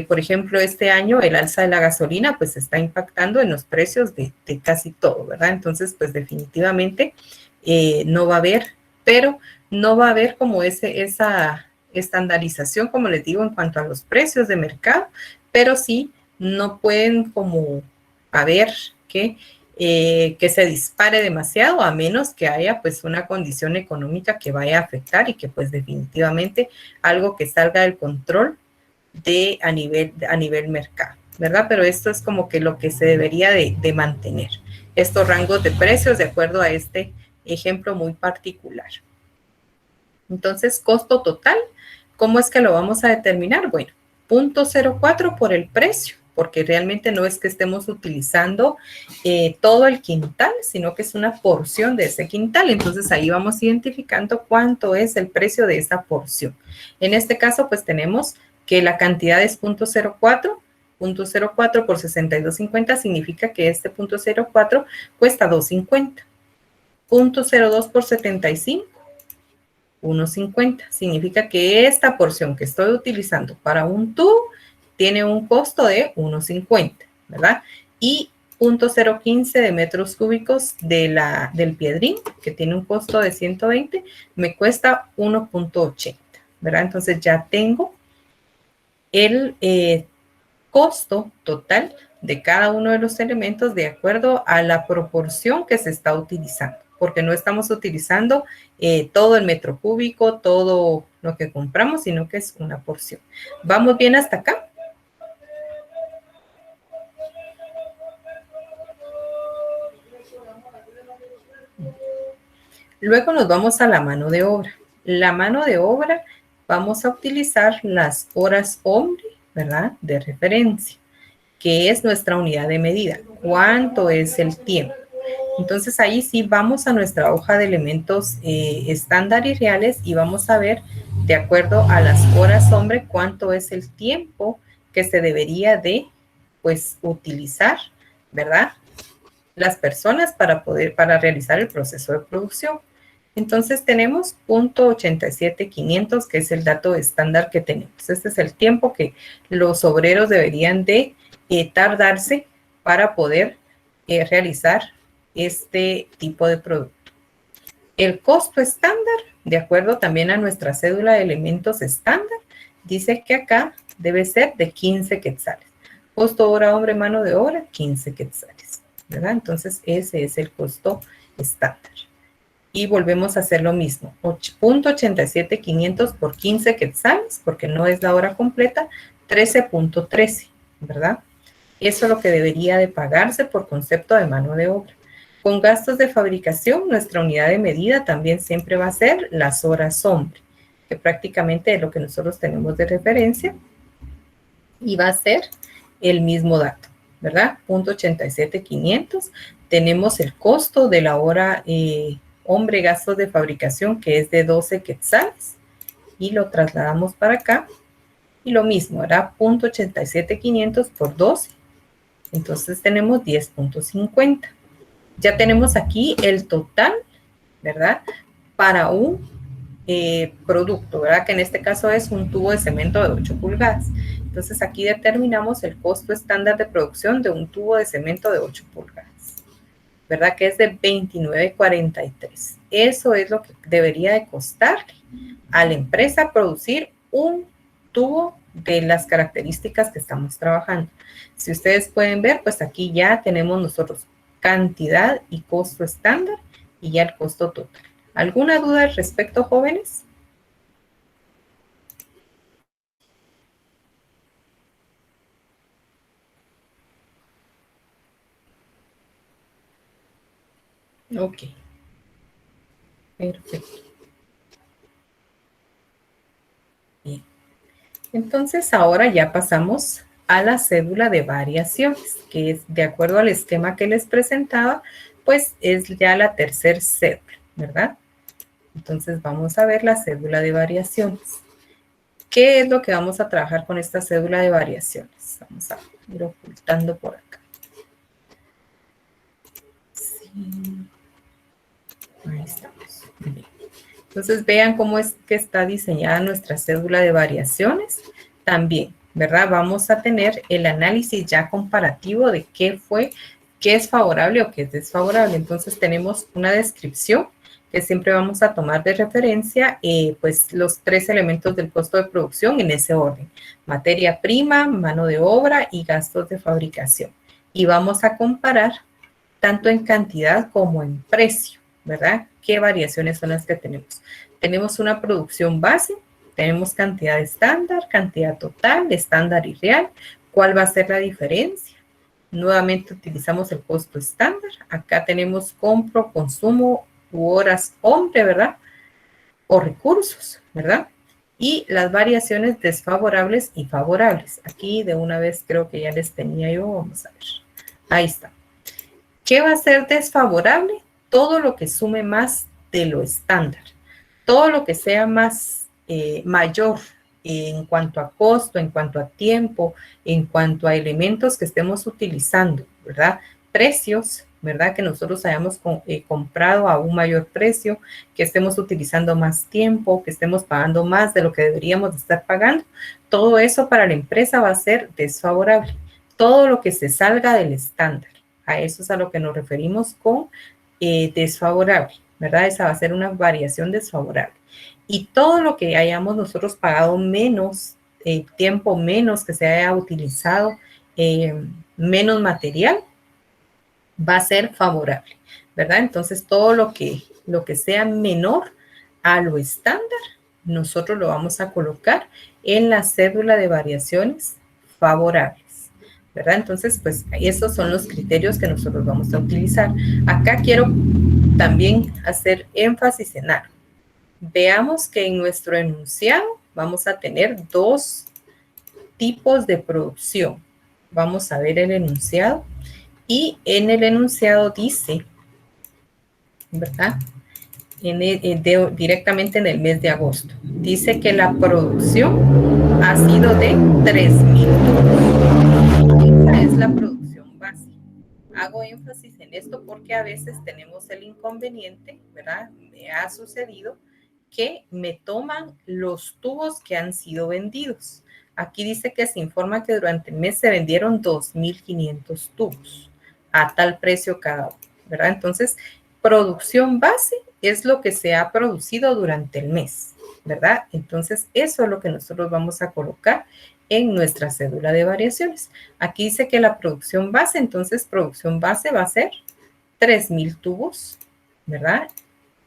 Por ejemplo, este año el alza de la gasolina pues está impactando en los precios de casi todo, ¿verdad? Entonces, pues definitivamente no va a haber, pero no va a haber como esa estandarización, como les digo, en cuanto a los precios de mercado, pero sí no pueden como haber que se dispare demasiado, a menos que haya pues una condición económica que vaya a afectar y que pues definitivamente algo que salga del control a nivel mercado, ¿verdad? Pero esto es como que lo que se debería de mantener, estos rangos de precios de acuerdo a este ejemplo muy particular. Entonces, costo total, ¿cómo es que lo vamos a determinar? Bueno, 0.04 por el precio, porque realmente no es que estemos utilizando todo el quintal, sino que es una porción de ese quintal. Entonces, ahí vamos identificando cuánto es el precio de esa porción. En este caso, pues tenemos que la cantidad es 0.04, 0.04 por 62.50 significa que este 0.04 cuesta 2.50. 0.02 por 75, 1.50. Significa que esta porción que estoy utilizando para un tubo tiene un costo de 1.50, ¿verdad? Y 0.015 de metros cúbicos del piedrín, que tiene un costo de 120, me cuesta 1.80, ¿verdad? Entonces ya tengo el costo total de cada uno de los elementos de acuerdo a la proporción que se está utilizando, porque no estamos utilizando todo el metro cúbico, todo lo que compramos, sino que es una porción. ¿Vamos bien hasta acá? Luego nos vamos a la mano de obra. La mano de obra vamos a utilizar las horas hombre, ¿verdad? De referencia, que es nuestra unidad de medida. ¿Cuánto es el tiempo? Entonces ahí sí vamos a nuestra hoja de elementos estándar y reales y vamos a ver de acuerdo a las horas hombre cuánto es el tiempo que se debería de pues utilizar, ¿verdad? Las personas para realizar el proceso de producción. Entonces tenemos 0.87500, que es el dato estándar que tenemos. Este es el tiempo que los obreros deberían de tardarse para poder realizar este tipo de producto. El costo estándar, de acuerdo también a nuestra cédula de elementos estándar, dice que acá debe ser de 15 quetzales. Costo hora hombre mano de obra, 15 quetzales, ¿verdad? Entonces ese es el costo estándar. Y volvemos a hacer lo mismo, 0.87500 por 15 quetzales, porque no es la hora completa, 13.13, ¿verdad? Eso es lo que debería de pagarse por concepto de mano de obra. Con gastos de fabricación, nuestra unidad de medida también siempre va a ser las horas hombre, que prácticamente es lo que nosotros tenemos de referencia, y va a ser el mismo dato, ¿verdad? 0.87500. Tenemos el costo de la hora hombre, gastos de fabricación, que es de 12 quetzales, y lo trasladamos para acá, y lo mismo, hará 0.87500 por 12, entonces tenemos 10.50. Ya tenemos aquí el total, ¿verdad? Para un producto, ¿verdad? Que en este caso es un tubo de cemento de 8 pulgadas. Entonces aquí determinamos el costo estándar de producción de un tubo de cemento de 8 pulgadas. ¿Verdad? Que es de 29.43. Eso es lo que debería de costarle a la empresa producir un tubo de las características que estamos trabajando. Si ustedes pueden ver, pues aquí ya tenemos nosotros cantidad y costo estándar y ya el costo total. ¿Alguna duda al respecto, jóvenes? Ok, perfecto. Bien. Entonces ahora ya pasamos a la cédula de variaciones, que es de acuerdo al esquema que les presentaba, pues es ya la tercer cédula, ¿verdad? Entonces vamos a ver la cédula de variaciones. ¿Qué es lo que vamos a trabajar con esta cédula de variaciones? Vamos a ir ocultando por acá. Sí. Ahí estamos. Bien. Entonces vean cómo es que está diseñada nuestra cédula de variaciones. También, ¿verdad? Vamos a tener el análisis ya comparativo de qué es favorable o qué es desfavorable. Entonces tenemos una descripción que siempre vamos a tomar de referencia, pues los 3 elementos del costo de producción en ese orden: materia prima, mano de obra y gastos de fabricación. Y vamos a comparar tanto en cantidad como en precio, ¿verdad? ¿Qué variaciones son las que tenemos? Tenemos una producción base, tenemos cantidad estándar, cantidad total, estándar y real. ¿Cuál va a ser la diferencia? Nuevamente utilizamos el costo estándar. Acá tenemos compro, consumo u horas hombre, ¿verdad? O recursos, ¿verdad? Y las variaciones desfavorables y favorables. Aquí de una vez creo que ya les tenía yo. Vamos a ver. Ahí está. ¿Qué va a ser desfavorable? Todo lo que sume más de lo estándar. Todo lo que sea más mayor en cuanto a costo, en cuanto a tiempo, en cuanto a elementos que estemos utilizando, ¿verdad? Precios, ¿verdad? Que nosotros hayamos comprado a un mayor precio, que estemos utilizando más tiempo, que estemos pagando más de lo que deberíamos de estar pagando. Todo eso para la empresa va a ser desfavorable. Todo lo que se salga del estándar. A eso es a lo que nos referimos con desfavorable, ¿verdad? Esa va a ser una variación desfavorable. Y todo lo que hayamos nosotros pagado menos, tiempo menos que se haya utilizado, menos material, va a ser favorable, ¿verdad? Entonces, todo lo que sea menor a lo estándar, nosotros lo vamos a colocar en la cédula de variaciones favorables, ¿verdad? Entonces, pues, esos son los criterios que nosotros vamos a utilizar. Acá quiero también hacer énfasis en algo. Veamos que en nuestro enunciado vamos a tener 2 tipos de producción. Vamos a ver el enunciado. Y en el enunciado dice, ¿verdad? Directamente en el mes de agosto. Dice que la producción ha sido de 3,000 tubos. Esa es la producción base. Hago énfasis en esto porque a veces tenemos el inconveniente, ¿verdad? Me ha sucedido que me toman los tubos que han sido vendidos. Aquí dice que se informa que durante el mes se vendieron 2,500 tubos a tal precio cada uno, ¿verdad? Entonces, producción base es lo que se ha producido durante el mes, ¿verdad? Entonces, eso es lo que nosotros vamos a colocar en nuestra cédula de variaciones. Aquí dice que la producción base, entonces producción base va a ser 3,000 tubos, ¿verdad?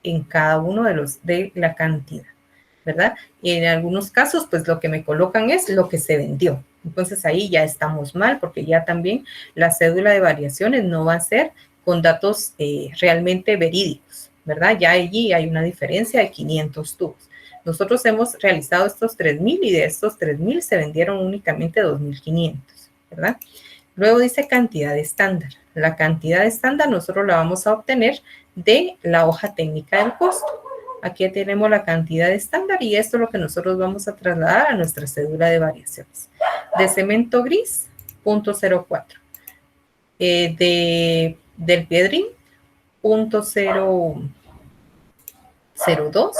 En cada uno de la cantidad, ¿verdad? Y en algunos casos, pues lo que me colocan es lo que se vendió. Entonces ahí ya estamos mal porque ya también la cédula de variaciones no va a ser con datos realmente verídicos, ¿verdad? Ya allí hay una diferencia de 500 tubos. Nosotros hemos realizado estos 3,000 y de estos 3,000 se vendieron únicamente 2,500, ¿verdad? Luego dice cantidad estándar. La cantidad estándar nosotros la vamos a obtener de la hoja técnica del costo. Aquí tenemos la cantidad estándar y esto es lo que nosotros vamos a trasladar a nuestra cédula de variaciones. De cemento gris, 0.04. Del piedrín, 0.002.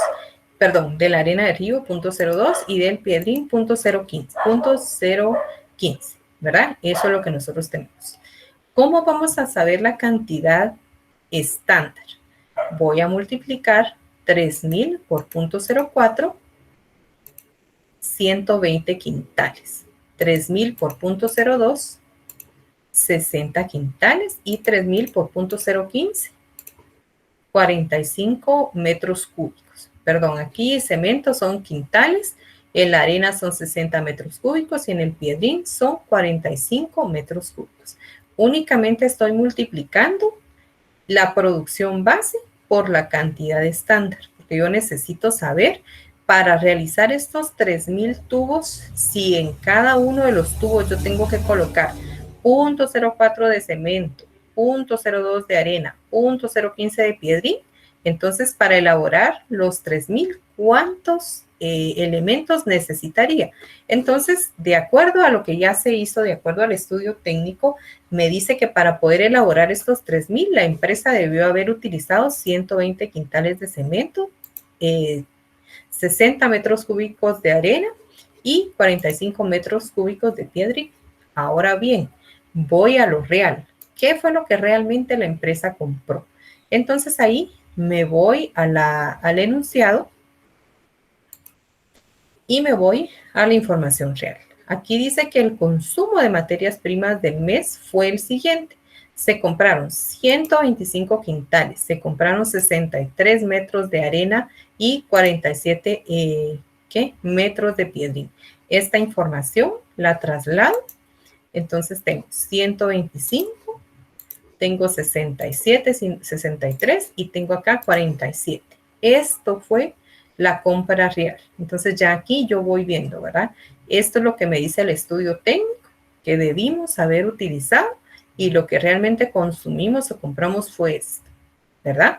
Perdón, de la arena de río, 0.02 y del piedrín, 0.15, ¿verdad? Eso es lo que nosotros tenemos. ¿Cómo vamos a saber la cantidad estándar? Voy a multiplicar 3,000 por 0.04, 120 quintales. 3,000 por 0.02, 60 quintales. Y 3,000 por 0.015, 45 metros cúbicos. Perdón, aquí cemento son quintales, en la arena son 60 metros cúbicos y en el piedrín son 45 metros cúbicos. Únicamente estoy multiplicando la producción base por la cantidad estándar, porque yo necesito saber para realizar estos 3,000 tubos, si en cada uno de los tubos yo tengo que colocar 0.04 de cemento, 0.02 de arena, 0.015 de piedrín, entonces para elaborar los 3,000, ¿cuántos elementos necesitaría? Entonces, de acuerdo a lo que ya se hizo, de acuerdo al estudio técnico, me dice que para poder elaborar estos 3,000, la empresa debió haber utilizado 120 quintales de cemento, 60 metros cúbicos de arena y 45 metros cúbicos de piedrín. Ahora bien, voy a lo real. ¿Qué fue lo que realmente la empresa compró? Entonces ahí me voy al enunciado y me voy a la información real. Aquí dice que el consumo de materias primas del mes fue el siguiente. Se compraron 125 quintales, se compraron 63 metros de arena y 47 metros de piedrín. Esta información la traslado. Entonces tengo 125, tengo 67, 63 y tengo acá 47. Esto fue la compra real. Entonces ya aquí yo voy viendo, ¿verdad? Esto es lo que me dice el estudio técnico que debimos haber utilizado y lo que realmente consumimos o compramos fue esto, ¿verdad?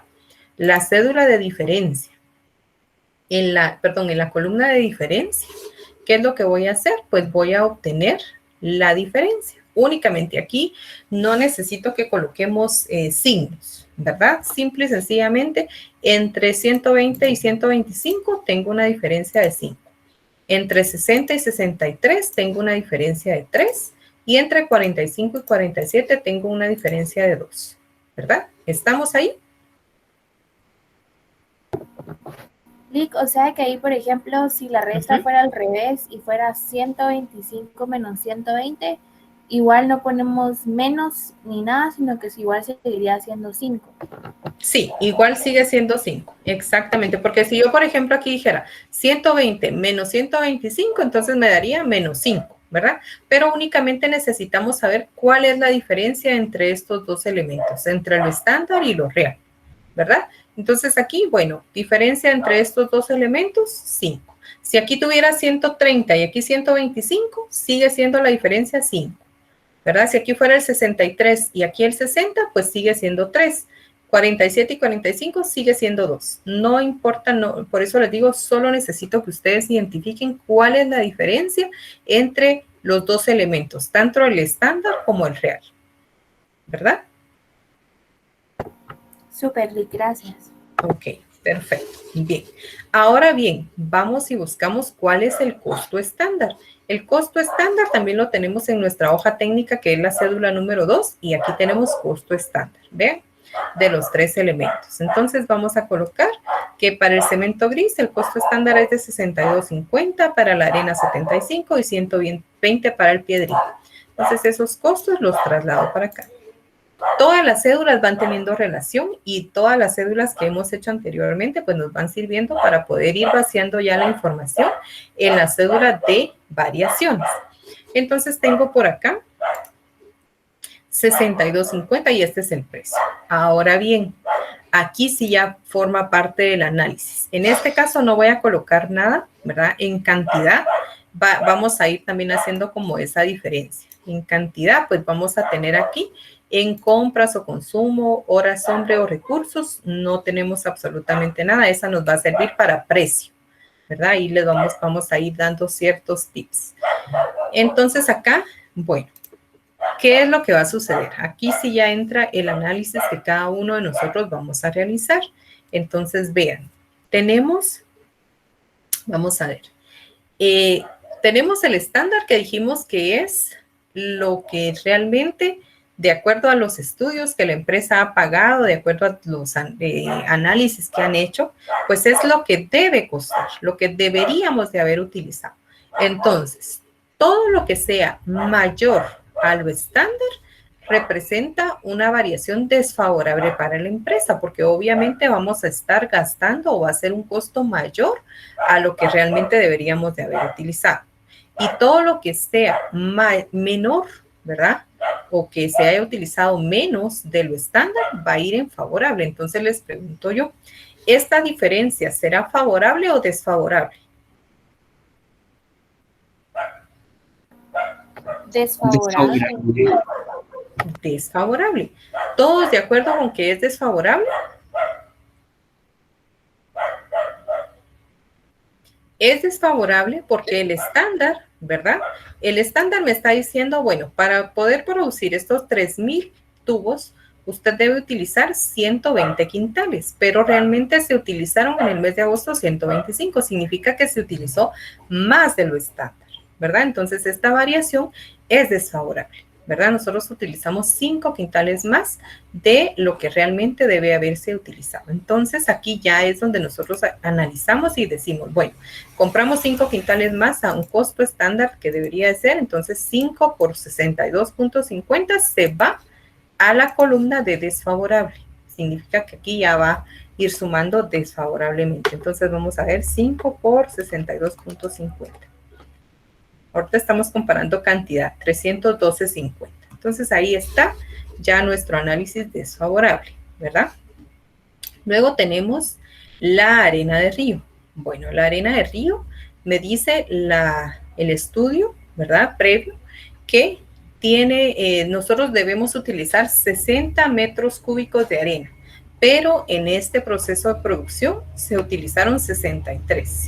La cédula de diferencia. En la columna de diferencia, ¿qué es lo que voy a hacer? Pues voy a obtener la diferencia. Únicamente aquí no necesito que coloquemos signos, ¿verdad? Simple y sencillamente, entre 120 y 125 tengo una diferencia de 5. Entre 60 y 63 tengo una diferencia de 3. Y entre 45 y 47 tengo una diferencia de 2, ¿verdad? ¿Estamos ahí? Lick, o sea que ahí, por ejemplo, si la resta fuera al revés y fuera 125 menos 120, igual no ponemos menos ni nada, sino que igual seguiría siendo 5. Sí, igual sigue siendo 5, exactamente, porque si yo, por ejemplo, aquí dijera 120 menos 125, entonces me daría menos 5, ¿verdad? Pero únicamente necesitamos saber cuál es la diferencia entre estos dos elementos, entre lo estándar y lo real, ¿verdad? Entonces aquí, bueno, diferencia entre estos dos elementos, 5. Si aquí tuviera 130 y aquí 125, sigue siendo la diferencia 5, ¿verdad? Si aquí fuera el 63 y aquí el 60, pues sigue siendo 3. 47 y 45 sigue siendo 2. No importa, no, por eso les digo, solo necesito que ustedes identifiquen cuál es la diferencia entre los dos elementos, tanto el estándar como el real, ¿verdad? Súper, Lick, gracias. Ok, perfecto. Bien. Ahora bien, vamos y buscamos cuál es el costo estándar. El costo estándar también lo tenemos en nuestra hoja técnica, que es la cédula número 2, y aquí tenemos costo estándar, ¿vean? De los 3 elementos. Entonces vamos a colocar que para el cemento gris el costo estándar es de $62.50, para la arena 75 y 120 para el piedrín. Entonces esos costos los traslado para acá. Todas las cédulas van teniendo relación y todas las cédulas que hemos hecho anteriormente pues nos van sirviendo para poder ir vaciando ya la información en la cédula de variaciones. Entonces tengo por acá $62.50 y este es el precio. Ahora bien, aquí sí ya forma parte del análisis. En este caso no voy a colocar nada, ¿verdad? En cantidad vamos a ir también haciendo como esa diferencia. En cantidad pues vamos a tener aquí en compras o consumo, horas hombre o recursos, no tenemos absolutamente nada. Esa nos va a servir para precio, ¿verdad? Ahí le vamos a ir dando ciertos tips. Entonces acá, bueno, ¿qué es lo que va a suceder? Aquí sí ya entra el análisis que cada uno de nosotros vamos a realizar. Entonces, vean, tenemos, vamos a ver, tenemos el estándar que dijimos que es lo que realmente, de acuerdo a los estudios que la empresa ha pagado, de acuerdo a los análisis que han hecho, pues es lo que debe costar, lo que deberíamos de haber utilizado. Entonces, todo lo que sea mayor a lo estándar, representa una variación desfavorable para la empresa, porque obviamente vamos a estar gastando o va a ser un costo mayor a lo que realmente deberíamos de haber utilizado. Y todo lo que sea menor, ¿verdad? O que se haya utilizado menos de lo estándar va a ir en favorable. Entonces les pregunto yo, ¿esta diferencia será favorable o desfavorable? Desfavorable. Desfavorable. ¿Todos de acuerdo con que es desfavorable? Es desfavorable porque el estándar, ¿verdad? El estándar me está diciendo, bueno, para poder producir estos 3,000 tubos, usted debe utilizar 120 quintales, pero realmente se utilizaron en el mes de agosto 125, significa que se utilizó más de lo estándar, ¿verdad? Entonces, esta variación es desfavorable, ¿verdad? Nosotros utilizamos 5 quintales más de lo que realmente debe haberse utilizado. Entonces, aquí ya es donde nosotros analizamos y decimos, bueno, compramos 5 quintales más a un costo estándar que debería de ser, entonces 5 por 62.50 se va a la columna de desfavorable. Significa que aquí ya va a ir sumando desfavorablemente. Entonces, vamos a ver 5 por 62.50. Ahorita estamos comparando cantidad, 312.50. Entonces, ahí está ya nuestro análisis desfavorable, ¿verdad? Luego tenemos la arena de río. Bueno, la arena de río me dice el estudio, ¿verdad? Previo, que tiene, nosotros debemos utilizar 60 metros cúbicos de arena, pero en este proceso de producción se utilizaron 63.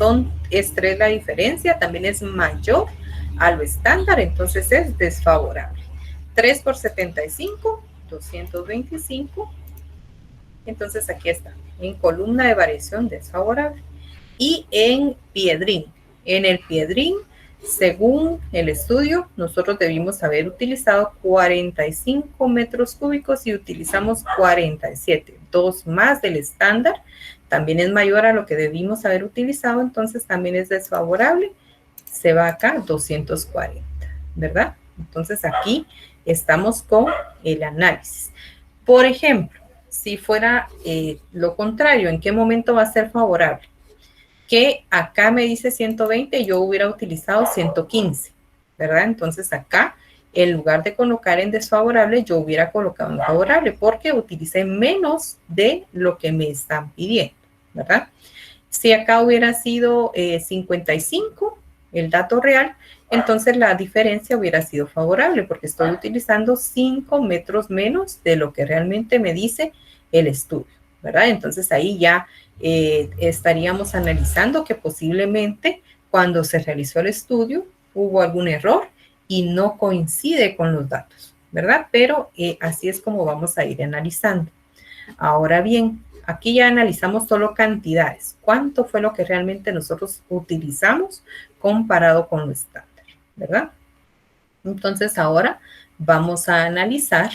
Es 3 la diferencia, también es mayor a lo estándar, entonces es desfavorable. 3 por 75, 225. Entonces aquí está, en columna de variación desfavorable. Y en piedrín. En el piedrín, según el estudio, nosotros debimos haber utilizado 45 metros cúbicos y utilizamos 47. 2 más del estándar. También es mayor a lo que debimos haber utilizado, entonces también es desfavorable. Se va acá 240, ¿verdad? Entonces aquí estamos con el análisis. Por ejemplo, si fuera lo contrario, ¿en qué momento va a ser favorable? Que acá me dice 120 y yo hubiera utilizado 115, ¿verdad? Entonces acá, en lugar de colocar en desfavorable, yo hubiera colocado en favorable porque utilicé menos de lo que me están pidiendo, ¿verdad? Si acá hubiera sido 55, el dato real, entonces la diferencia hubiera sido favorable porque estoy utilizando 5 metros menos de lo que realmente me dice el estudio, ¿verdad? Entonces ahí ya estaríamos analizando que posiblemente cuando se realizó el estudio hubo algún error y no coincide con los datos, ¿verdad? Pero así es como vamos a ir analizando. Ahora bien, aquí ya analizamos solo cantidades. ¿Cuánto fue lo que realmente nosotros utilizamos comparado con lo estándar, ¿verdad? Entonces ahora vamos a analizar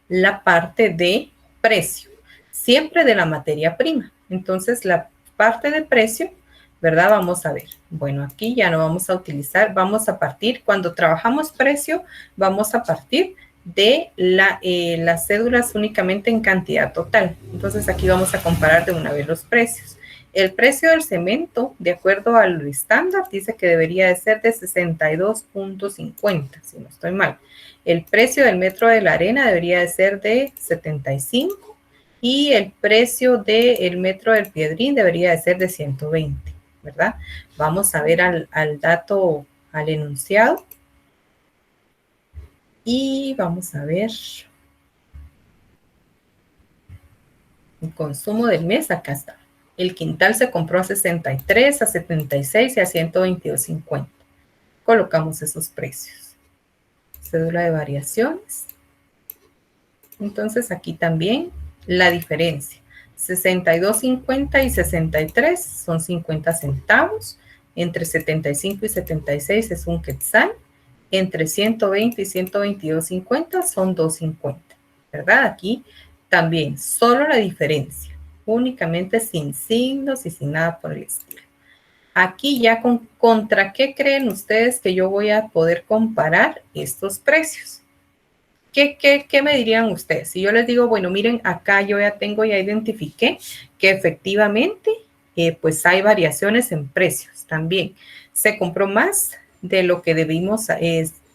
la parte de precio, siempre de la materia prima. Entonces la parte de precio, ¿verdad? Vamos a ver. Bueno, aquí ya no vamos a utilizar, vamos a partir, cuando trabajamos precio, vamos a partir de las cédulas únicamente en cantidad total. Entonces aquí vamos a comparar de una vez los precios. El precio del cemento, de acuerdo al estándar, dice que debería de ser de 62.50, si no estoy mal. El precio del metro de la arena debería de ser de 75 y el precio del metro del piedrín debería de ser de 120, ¿verdad? Vamos a ver al dato, al enunciado. Y vamos a ver el consumo del mes, acá está. El quintal se compró a 63, a 76 y a 122.50. Colocamos esos precios. Cédula de variaciones. Entonces aquí también la diferencia. 62.50 y 63 son 50 centavos. Entre 75 y 76 es un quetzal. Entre 120 y 122.50 son 2.50, ¿verdad? Aquí también solo la diferencia, únicamente sin signos y sin nada por el estilo. Aquí ya contra qué creen ustedes que yo voy a poder comparar estos precios. ¿Qué me dirían ustedes? Si yo les digo, bueno, miren, acá yo ya identifiqué que efectivamente pues hay variaciones en precios también. Se compró más de lo que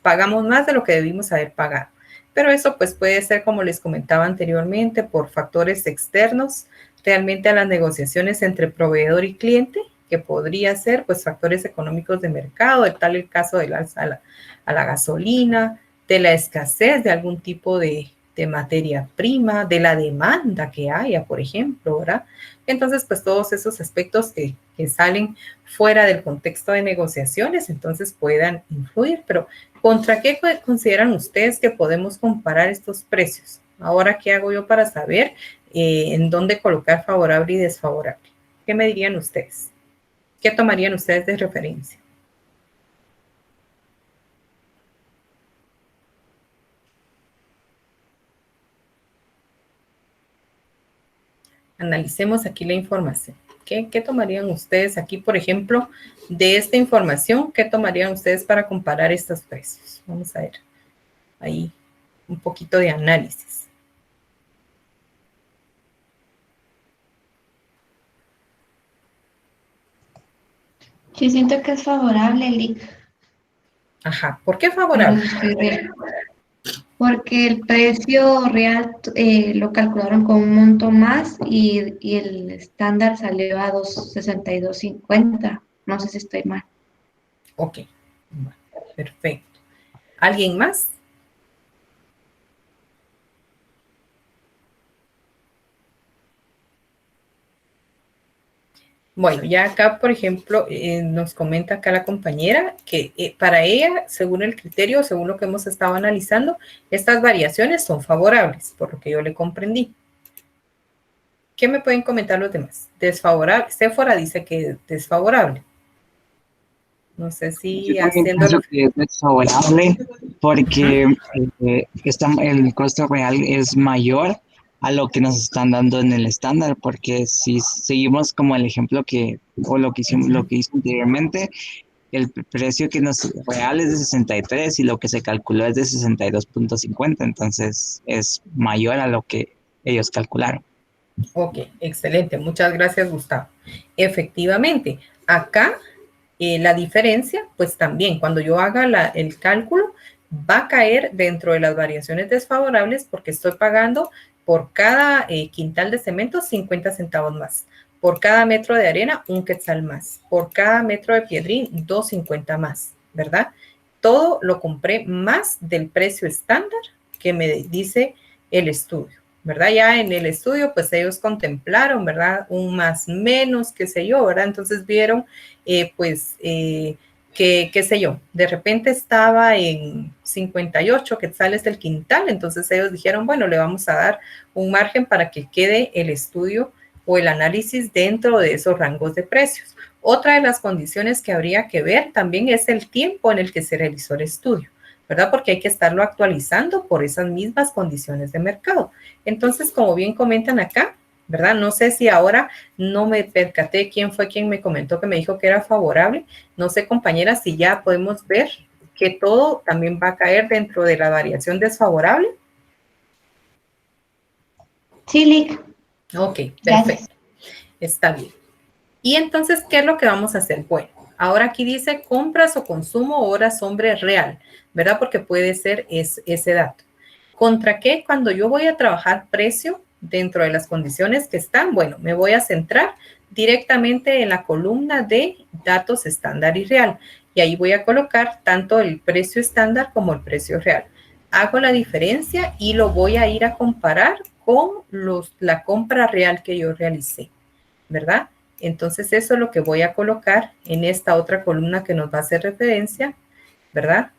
pagamos más de lo que debimos haber pagado. Pero eso pues puede ser, como les comentaba anteriormente, por factores externos realmente a las negociaciones entre proveedor y cliente, que podría ser pues factores económicos de mercado, de tal el caso del alza a la gasolina, de la escasez de algún tipo de materia prima, de la demanda que haya, por ejemplo, ¿verdad? Entonces, pues todos esos aspectos que salen fuera del contexto de negociaciones, entonces puedan influir. Pero, ¿contra qué consideran ustedes que podemos comparar estos precios? Ahora, ¿qué hago yo para saber en dónde colocar favorable y desfavorable? ¿Qué me dirían ustedes? ¿Qué tomarían ustedes de referencia? Analicemos aquí la información. ¿Qué tomarían ustedes aquí, por ejemplo, de esta información? ¿Qué tomarían ustedes para comparar estos precios? Vamos a ver ahí un poquito de análisis. Yo siento que es favorable, Lick. Ajá, ¿por qué favorable? Porque el precio real lo calcularon con un monto más y el estándar salió a 262.50. No sé si estoy mal. Ok, perfecto. ¿Alguien más? Bueno, ya acá, por ejemplo, nos comenta acá la compañera que para ella, según el criterio, según lo que hemos estado analizando, estas variaciones son favorables, por lo que yo le comprendí. ¿Qué me pueden comentar los demás? Desfavorable. Sephora dice que desfavorable. No sé si haciendo... Pienso que es desfavorable porque el costo real es mayor a lo que nos están dando en el estándar, porque si seguimos como el ejemplo lo que hizo anteriormente, el precio que nos real es de 63 y lo que se calculó es de 62.50, entonces es mayor a lo que ellos calcularon. Ok, excelente. Muchas gracias, Gustavo. Efectivamente, acá la diferencia, pues también cuando yo haga el cálculo, va a caer dentro de las variaciones desfavorables porque estoy pagando por cada quintal de cemento 50 centavos más, por cada metro de arena 1 quetzal más, por cada metro de piedrín 2.50 más, ¿verdad? Todo lo compré más del precio estándar que me dice el estudio, ¿verdad? Ya en el estudio, pues ellos contemplaron, ¿verdad? Un más menos, qué sé yo, ¿verdad? Entonces vieron, qué sé yo, de repente estaba en 58 quetzales del quintal, entonces ellos dijeron, bueno, le vamos a dar un margen para que quede el estudio o el análisis dentro de esos rangos de precios. Otra de las condiciones que habría que ver también es el tiempo en el que se realizó el estudio, ¿verdad? Porque hay que estarlo actualizando por esas mismas condiciones de mercado. Entonces, como bien comentan acá, ¿verdad? No sé si ahora no me percaté quién fue quien me comentó que me dijo que era favorable. No sé, compañera, si ya podemos ver que todo también va a caer dentro de la variación desfavorable. Sí, Lick. Ok, perfecto. Está bien. Y entonces, ¿qué es lo que vamos a hacer? Bueno, ahora aquí dice compras o consumo horas hombre real, ¿verdad? Porque puede ser ese dato. ¿Contra qué? Cuando yo voy a trabajar precio dentro de las condiciones que están, bueno, me voy a centrar directamente en la columna de datos estándar y real. Y ahí voy a colocar tanto el precio estándar como el precio real. Hago la diferencia y lo voy a ir a comparar con la compra real que yo realicé, ¿verdad? Entonces eso es lo que voy a colocar en esta otra columna que nos va a hacer referencia, ¿verdad?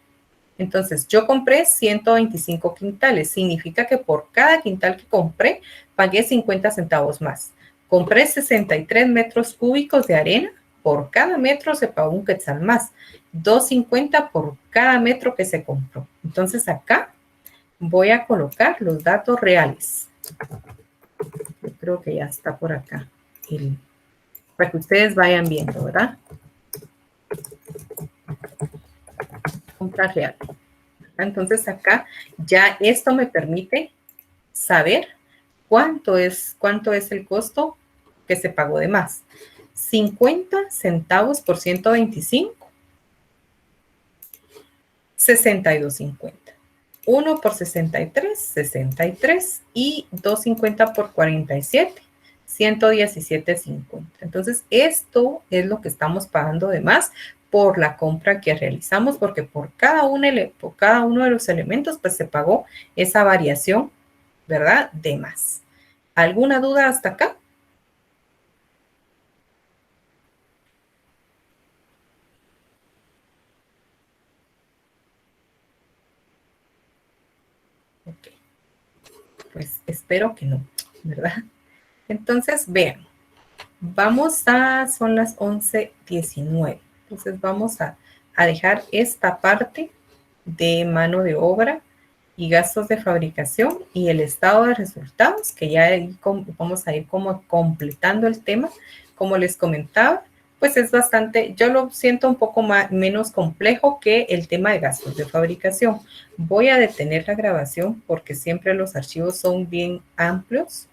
Entonces yo compré 125 quintales, significa que por cada quintal que compré pagué 50 centavos más. Compré 63 metros cúbicos de arena, por cada metro se pagó 1 quetzal más, 2.50 por cada metro que se compró. Entonces acá voy a colocar los datos reales. Yo creo que ya está por acá para que ustedes vayan viendo, ¿verdad? Compra real. Entonces acá ya esto me permite saber cuánto es el costo que se pagó de más. 50 centavos por 125, 62.50. 1 por 63, 63 y 2.50 por 47, 117.50. Entonces, esto es lo que estamos pagando de más por la compra que realizamos, porque por cada uno de los elementos, pues se pagó esa variación, ¿verdad? De más. ¿Alguna duda hasta acá? Ok. Pues espero que no, ¿verdad? Entonces, vean, son las 11:19. Entonces vamos a dejar esta parte de mano de obra y gastos de fabricación y el estado de resultados, que ya vamos a ir como completando el tema. Como les comentaba, pues es bastante, yo lo siento un poco menos complejo que el tema de gastos de fabricación. Voy a detener la grabación porque siempre los archivos son bien amplios